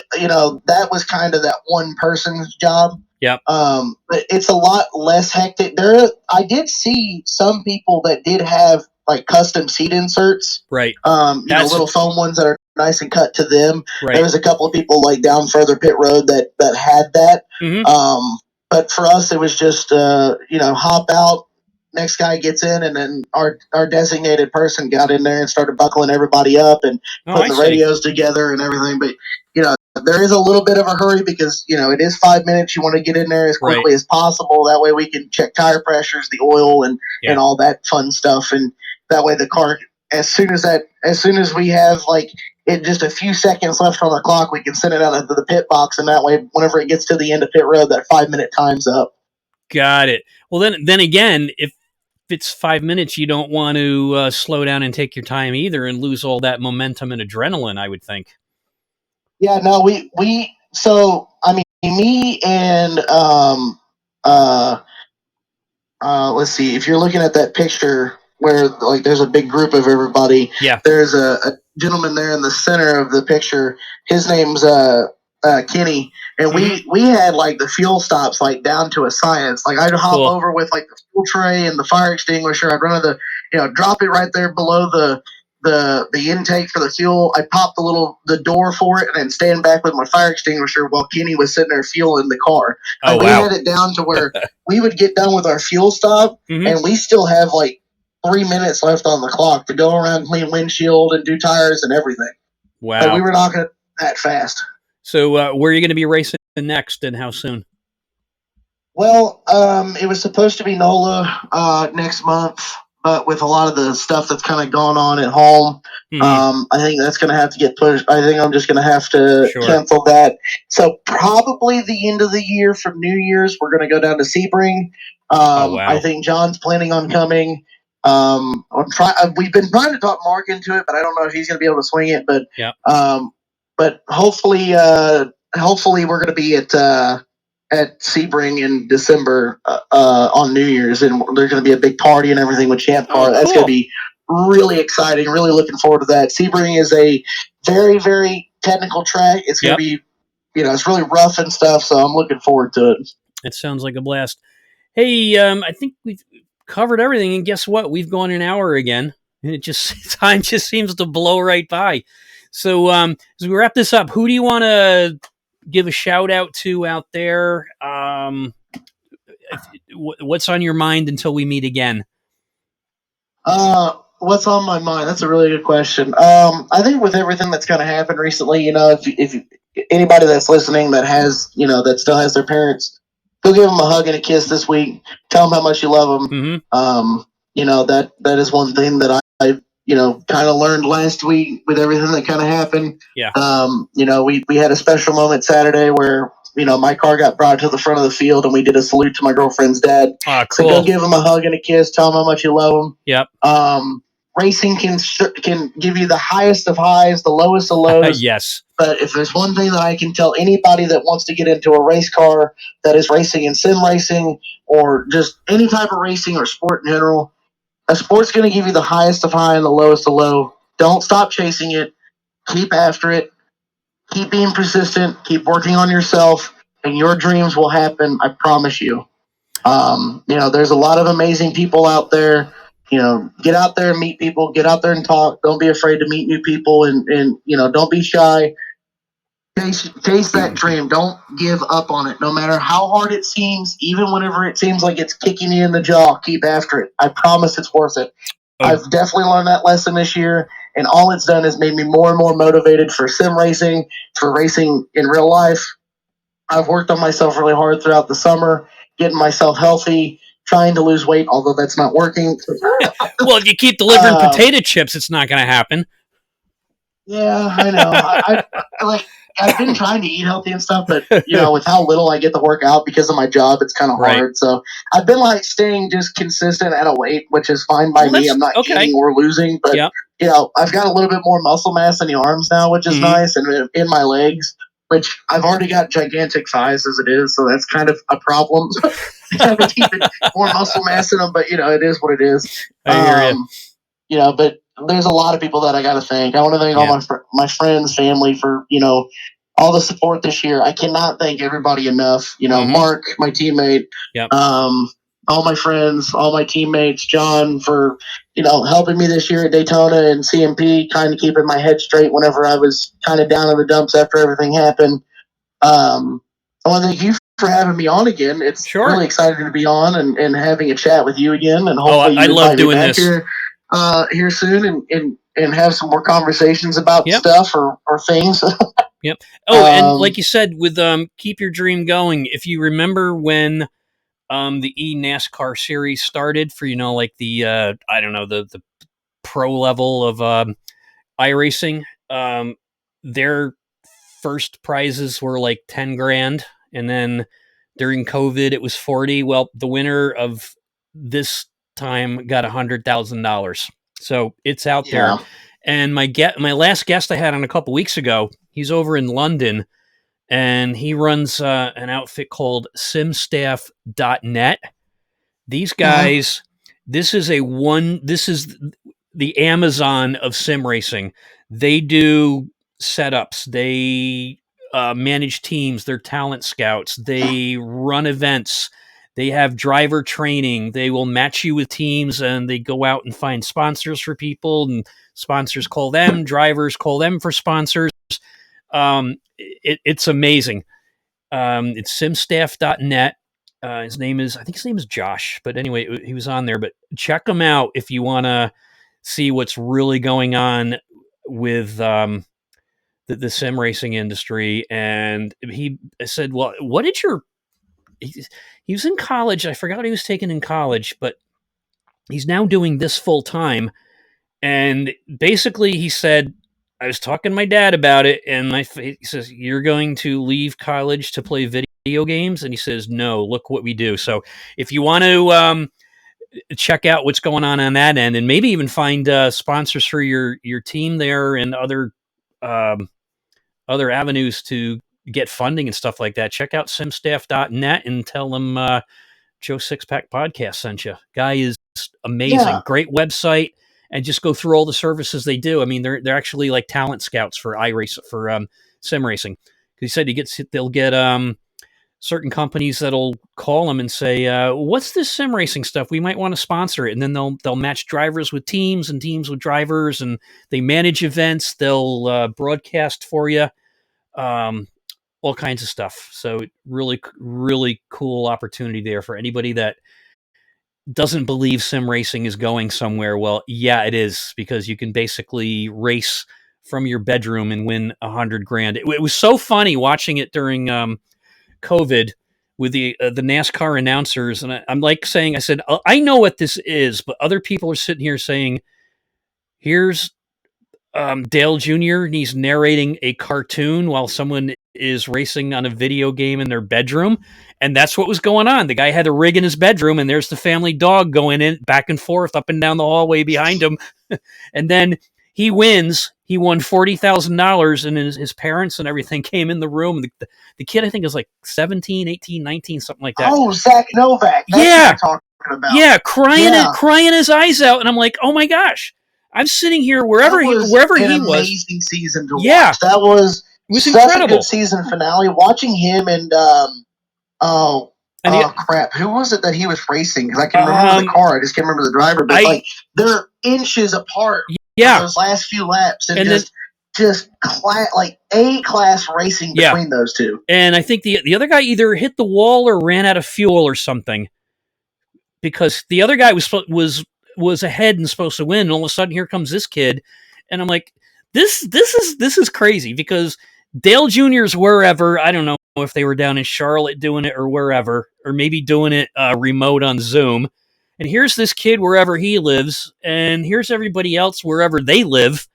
that was kind of that one person's job. Yep. But it's a lot less hectic. I did see some people that did have custom seat inserts. Right. Little foam ones that are nice and cut to them. Right. There was a couple of people down further pit road that had that. But for us, it was just hop out. Next guy gets in, and then our designated person got in there and started buckling everybody up and putting the radios together and everything. But there is a little bit of a hurry because it is 5 minutes. You want to get in there as quickly as possible. That way we can check tire pressures, the oil, and all that fun stuff. And that way the car, as soon as we have just a few seconds left on the clock, we can send it out into the pit box, and that way whenever it gets to the end of pit road, that 5-minute time's up. Got it. Well, then again, if it's 5 minutes, you don't want to slow down and take your time either and lose all that momentum and adrenaline, I would think. Yeah, no, so I mean, me and let's see, if you're looking at that picture where there's a big group of everybody, there's a gentleman there in the center of the picture. His name's Kenny, and we had the fuel stops down to a science. I'd hop over with the fuel tray and the fire extinguisher. I'd run to drop it right there below the intake for the fuel. I popped the door for it and then stand back with my fire extinguisher while Kenny was sitting there fueling the car. We had it down to where we would get done with our fuel stop and we still have 3 minutes left on the clock to go around, clean windshield and do tires and everything. Wow. We were not going that fast. So where are you going to be racing next and how soon? Well, it was supposed to be NOLA next month, but with a lot of the stuff that's kind of gone on at home, I think that's going to have to get pushed. I think I'm just going to have to cancel that. So probably the end of the year from New Year's, we're going to go down to Sebring. Wow. I think John's planning on coming. We've been trying to talk Mark into it, but I don't know if he's going to be able to swing it. But hopefully we're going to be at Sebring in December on New Year's, and there's going to be a big party and everything with Champ Car. That's going to be really exciting. Really looking forward to that. Sebring is a very, very technical track. It's going to be, it's really rough and stuff, so I'm looking forward to it. It sounds like a blast. Hey, I think we've covered everything, and guess what? We've gone an hour again, and time just seems to blow right by. So as we wrap this up, who do you want to give a shout out to out there? what's on your mind until we meet again? What's on my mind? That's a really good question. I think with everything that's kind of happened recently, if anybody that's listening that has, that still has their parents, go give them a hug and a kiss this week. Tell them how much you love them. Mm-hmm. That is one thing that I kind of learned last week with everything that kind of happened. Yeah. We had a special moment Saturday where my car got brought to the front of the field and we did a salute to my girlfriend's dad. Cool. So go give him a hug and a kiss. Tell him how much you love him. Yep. Racing can give you the highest of highs, the lowest of lows. Yes. But if there's one thing that I can tell anybody that wants to get into a race car that is racing in sim racing or just any type of racing or sport in general, a sport's going to give you the highest of high and the lowest of low. Don't stop chasing it. Keep after it. Keep being persistent. Keep working on yourself, and your dreams will happen. I promise you. There's a lot of amazing people out there. Get out there and meet people. Get out there and talk. Don't be afraid to meet new people, and don't be shy. Chase that dream. Don't give up on it. No matter how hard it seems, even whenever it seems like it's kicking you in the jaw, keep after it. I promise it's worth it. I've definitely learned that lesson this year, and all it's done is made me more and more motivated for sim racing, for racing in real life. I've worked on myself really hard throughout the summer, getting myself healthy, trying to lose weight, although that's not working. Well, if you keep delivering potato chips, it's not going to happen. Yeah, I know. I've been trying to eat healthy and stuff, but with how little I get to work out because of my job, it's kind of hard. Right. So I've been staying just consistent at a weight, which is fine by me. I'm not gaining or losing, but I've got a little bit more muscle mass in the arms now, which is nice, and in my legs, which I've already got gigantic thighs as it is, so that's kind of a problem. I've been keeping more muscle mass in them, but it is what it is. I hear you. But there's a lot of people that I got to thank. I want to thank all my friends, family for all the support this year. I cannot thank everybody enough. Mark, my teammate, all my friends, all my teammates, John for helping me this year at Daytona and CMP, kind of keeping my head straight whenever I was kind of down in the dumps after everything happened. I want to thank you for having me on again. It's really exciting to be on and having a chat with you again, and hopefully I love doing this here soon and have some more conversations about stuff or things. Yep. Oh, and like you said, with keep your dream going. If you remember when the NASCAR series started for like the I don't know the pro level of iRacing, their first prizes were like 10 grand, and then during COVID it was 40. Well, the winner of this time got $100,000. So it's out there. And my last guest I had on a couple weeks ago, he's over in London, and he runs an outfit called simstaff.net. These guys, this is the Amazon of sim racing. They do setups. They manage teams. They're talent scouts. They run events. They have driver training. They will match you with teams, and they go out and find sponsors for people, and sponsors call them. Drivers call them for sponsors. It's amazing. It's simstaff.net. I think his name is Josh, but anyway, he was on there. But check him out if you want to see what's really going on with the sim racing industry. And he said, well, what did he was in college. I forgot what he was taking in college, but he's now doing this full time. And basically he said, I was talking to my dad about it, and he says, you're going to leave college to play video games? And he says, no, look what we do. So if you want to check out what's going on that end, and maybe even find sponsors for your team there and other avenues to get funding and stuff like that, check out simstaff.net and tell them Joe Sixpack Podcast sent you. Guy is amazing. Great website. And just go through all the services they do. I mean, they're actually like talent scouts for sim racing. He said they'll get certain companies that'll call them and say, "What's this sim racing stuff? We might want to sponsor it." And then they'll match drivers with teams and teams with drivers, and they manage events. They'll broadcast for you. all kinds of stuff. So really, really cool opportunity there for anybody that doesn't believe sim racing is going somewhere. Well, yeah, it is, because you can basically race from your bedroom and win $100,000. It was so funny watching it during COVID with the NASCAR announcers, and I'm like saying, I said, I know what this is, but other people are sitting here saying, here's Dale Jr. and he's narrating a cartoon while someone is racing on a video game in their bedroom. And that's what was going on. The guy had a rig in his bedroom, and there's the family dog going in back and forth up and down the hallway behind him. And then he wins. He won $40,000, and his parents and everything came in the room. The kid, I think, is like 17, 18, 19, something like that. Oh, Zach Novak. That's yeah. what I'm talking about. Yeah, crying his eyes out. And I'm like, oh my gosh. I'm sitting here wherever he was. Amazing season to watch. That was such incredible. A good season finale. Watching him and crap, who was it that he was racing? Because I can remember the car, I just can't remember the driver. But they're inches apart. Yeah, those last few laps, and just A-class racing between those two. And I think the other guy either hit the wall or ran out of fuel or something, because the other guy was ahead and supposed to win, and all of a sudden here comes this kid, and I'm like, this is crazy, because Dale Jr.'s wherever. I don't know if they were down in Charlotte doing it or wherever, or maybe doing it remote on Zoom. And here's this kid wherever he lives, and here's everybody else wherever they live,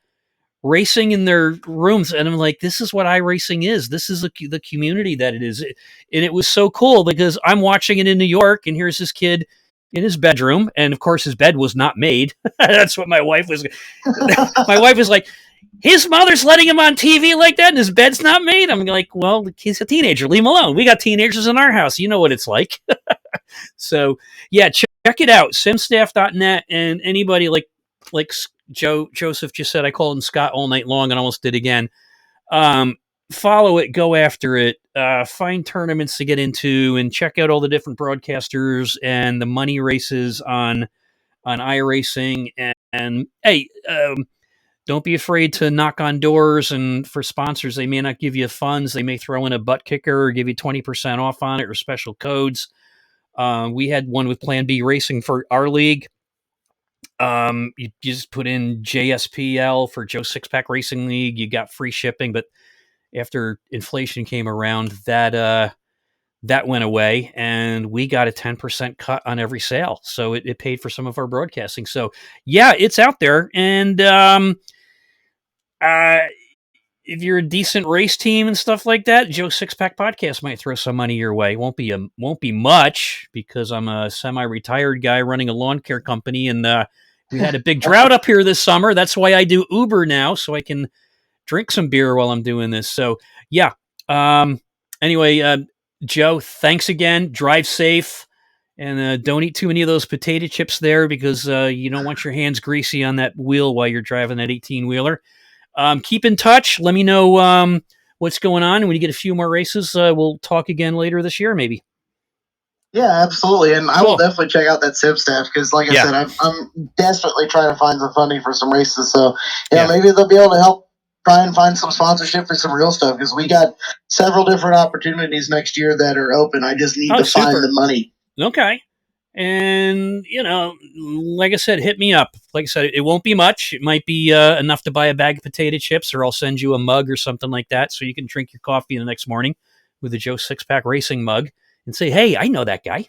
racing in their rooms. And I'm like, this is what iRacing is. This is the community that it is. And it was so cool, because I'm watching it in New York, and here's this kid in his bedroom, and of course his bed was not made. That's what my wife was. My wife was like, his mother's letting him on TV like that, and his bed's not made. I'm like, well, he's a teenager. Leave him alone. We got teenagers in our house. You know what it's like. So yeah, check it out. Simstaff.net, and anybody like Joseph just said, I called him Scott all night long and almost did again. Follow it, go after it, find tournaments to get into, and check out all the different broadcasters and the money races on iRacing. And hey, don't be afraid to knock on doors, and for sponsors, they may not give you funds. They may throw in a butt kicker or give you 20% off on it, or special codes. We had one with Plan B Racing for our league. You just put in JSPL for Joe Sixpack Racing League. You got free shipping, but after inflation came around, that went away, and we got a 10% cut on every sale. So it paid for some of our broadcasting. So yeah, it's out there. And if you're a decent race team and stuff like that, Joe Sixpack Podcast might throw some money your way. Won't be much, because I'm a semi-retired guy running a lawn care company, and we had a big drought up here this summer. That's why I do Uber now, so I can drink some beer while I'm doing this. So yeah. Anyway, Joe, thanks again. Drive safe, and don't eat too many of those potato chips there, because you don't want your hands greasy on that wheel while you're driving that 18-wheeler. Keep in touch. Let me know what's going on. And when you get a few more races, we'll talk again later this year, maybe. Yeah, absolutely. And I will definitely check out that Simstaff, because, like I said, I'm desperately trying to find some funding for some races. So, maybe they'll be able to help try and find some sponsorship for some real stuff, because we got several different opportunities next year that are open. I just need to find the money. Okay. And, like I said, hit me up. Like I said, it won't be much. It might be enough to buy a bag of potato chips, or I'll send you a mug or something like that, so you can drink your coffee the next morning with a Joe Sixpack Racing mug and say, hey, I know that guy.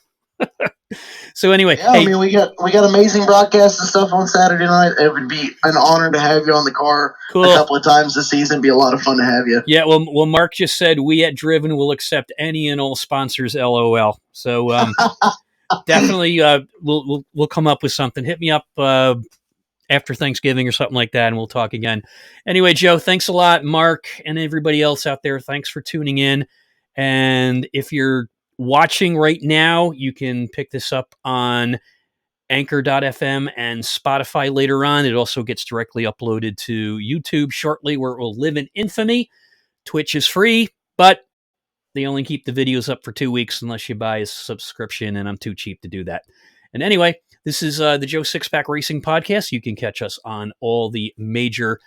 So anyway. Yeah, I mean, we got amazing broadcasts and stuff on Saturday night. It would be an honor to have you on the car a couple of times this season. It'd be a lot of fun to have you. Yeah, well, Mark just said we at Driven will accept any and all sponsors, LOL. So definitely, we'll come up with something. Hit me up after Thanksgiving or something like that, and we'll talk again. Anyway, Joe, thanks a lot. Mark and everybody else out there, thanks for tuning in. And if you're watching right now, you can pick this up on Anchor.fm and Spotify later on. It also gets directly uploaded to YouTube shortly, where it will live in infamy. Twitch is free, but they only keep the videos up for 2 weeks unless you buy a subscription, and I'm too cheap to do that. And anyway, this is the Joe Sixpack Racing Podcast. You can catch us on all the major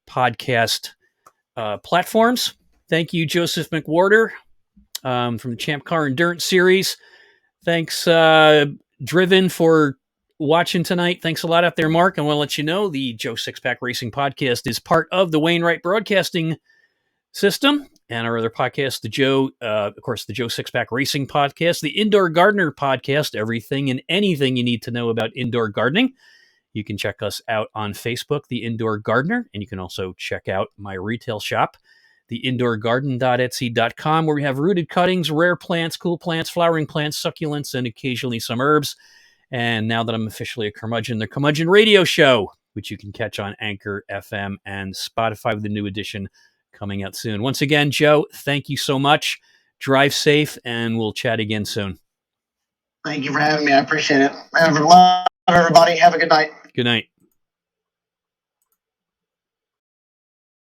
podcast platforms. Thank you, Joseph McWhorter, from the Champ Car Endurance Series. Thanks, Driven, for watching tonight. Thanks a lot out there, Mark. I want to let you know the Joe Sixpack Racing Podcast is part of the Wainwright Broadcasting System, and our other podcast, the Joe Sixpack Racing Podcast, the Indoor Gardener Podcast, everything and anything you need to know about indoor gardening. You can check us out on Facebook, The Indoor Gardener, and you can also check out my retail shop, theindoorgarden.etsy.com, where we have rooted cuttings, rare plants, cool plants, flowering plants, succulents, and occasionally some herbs. And now that I'm officially a curmudgeon, the Curmudgeon Radio Show, which you can catch on Anchor FM and Spotify with a new edition coming out soon. Once again, Joe, thank you so much. Drive safe, and we'll chat again soon. Thank you for having me. I appreciate it. Everybody, have a good night. Good night.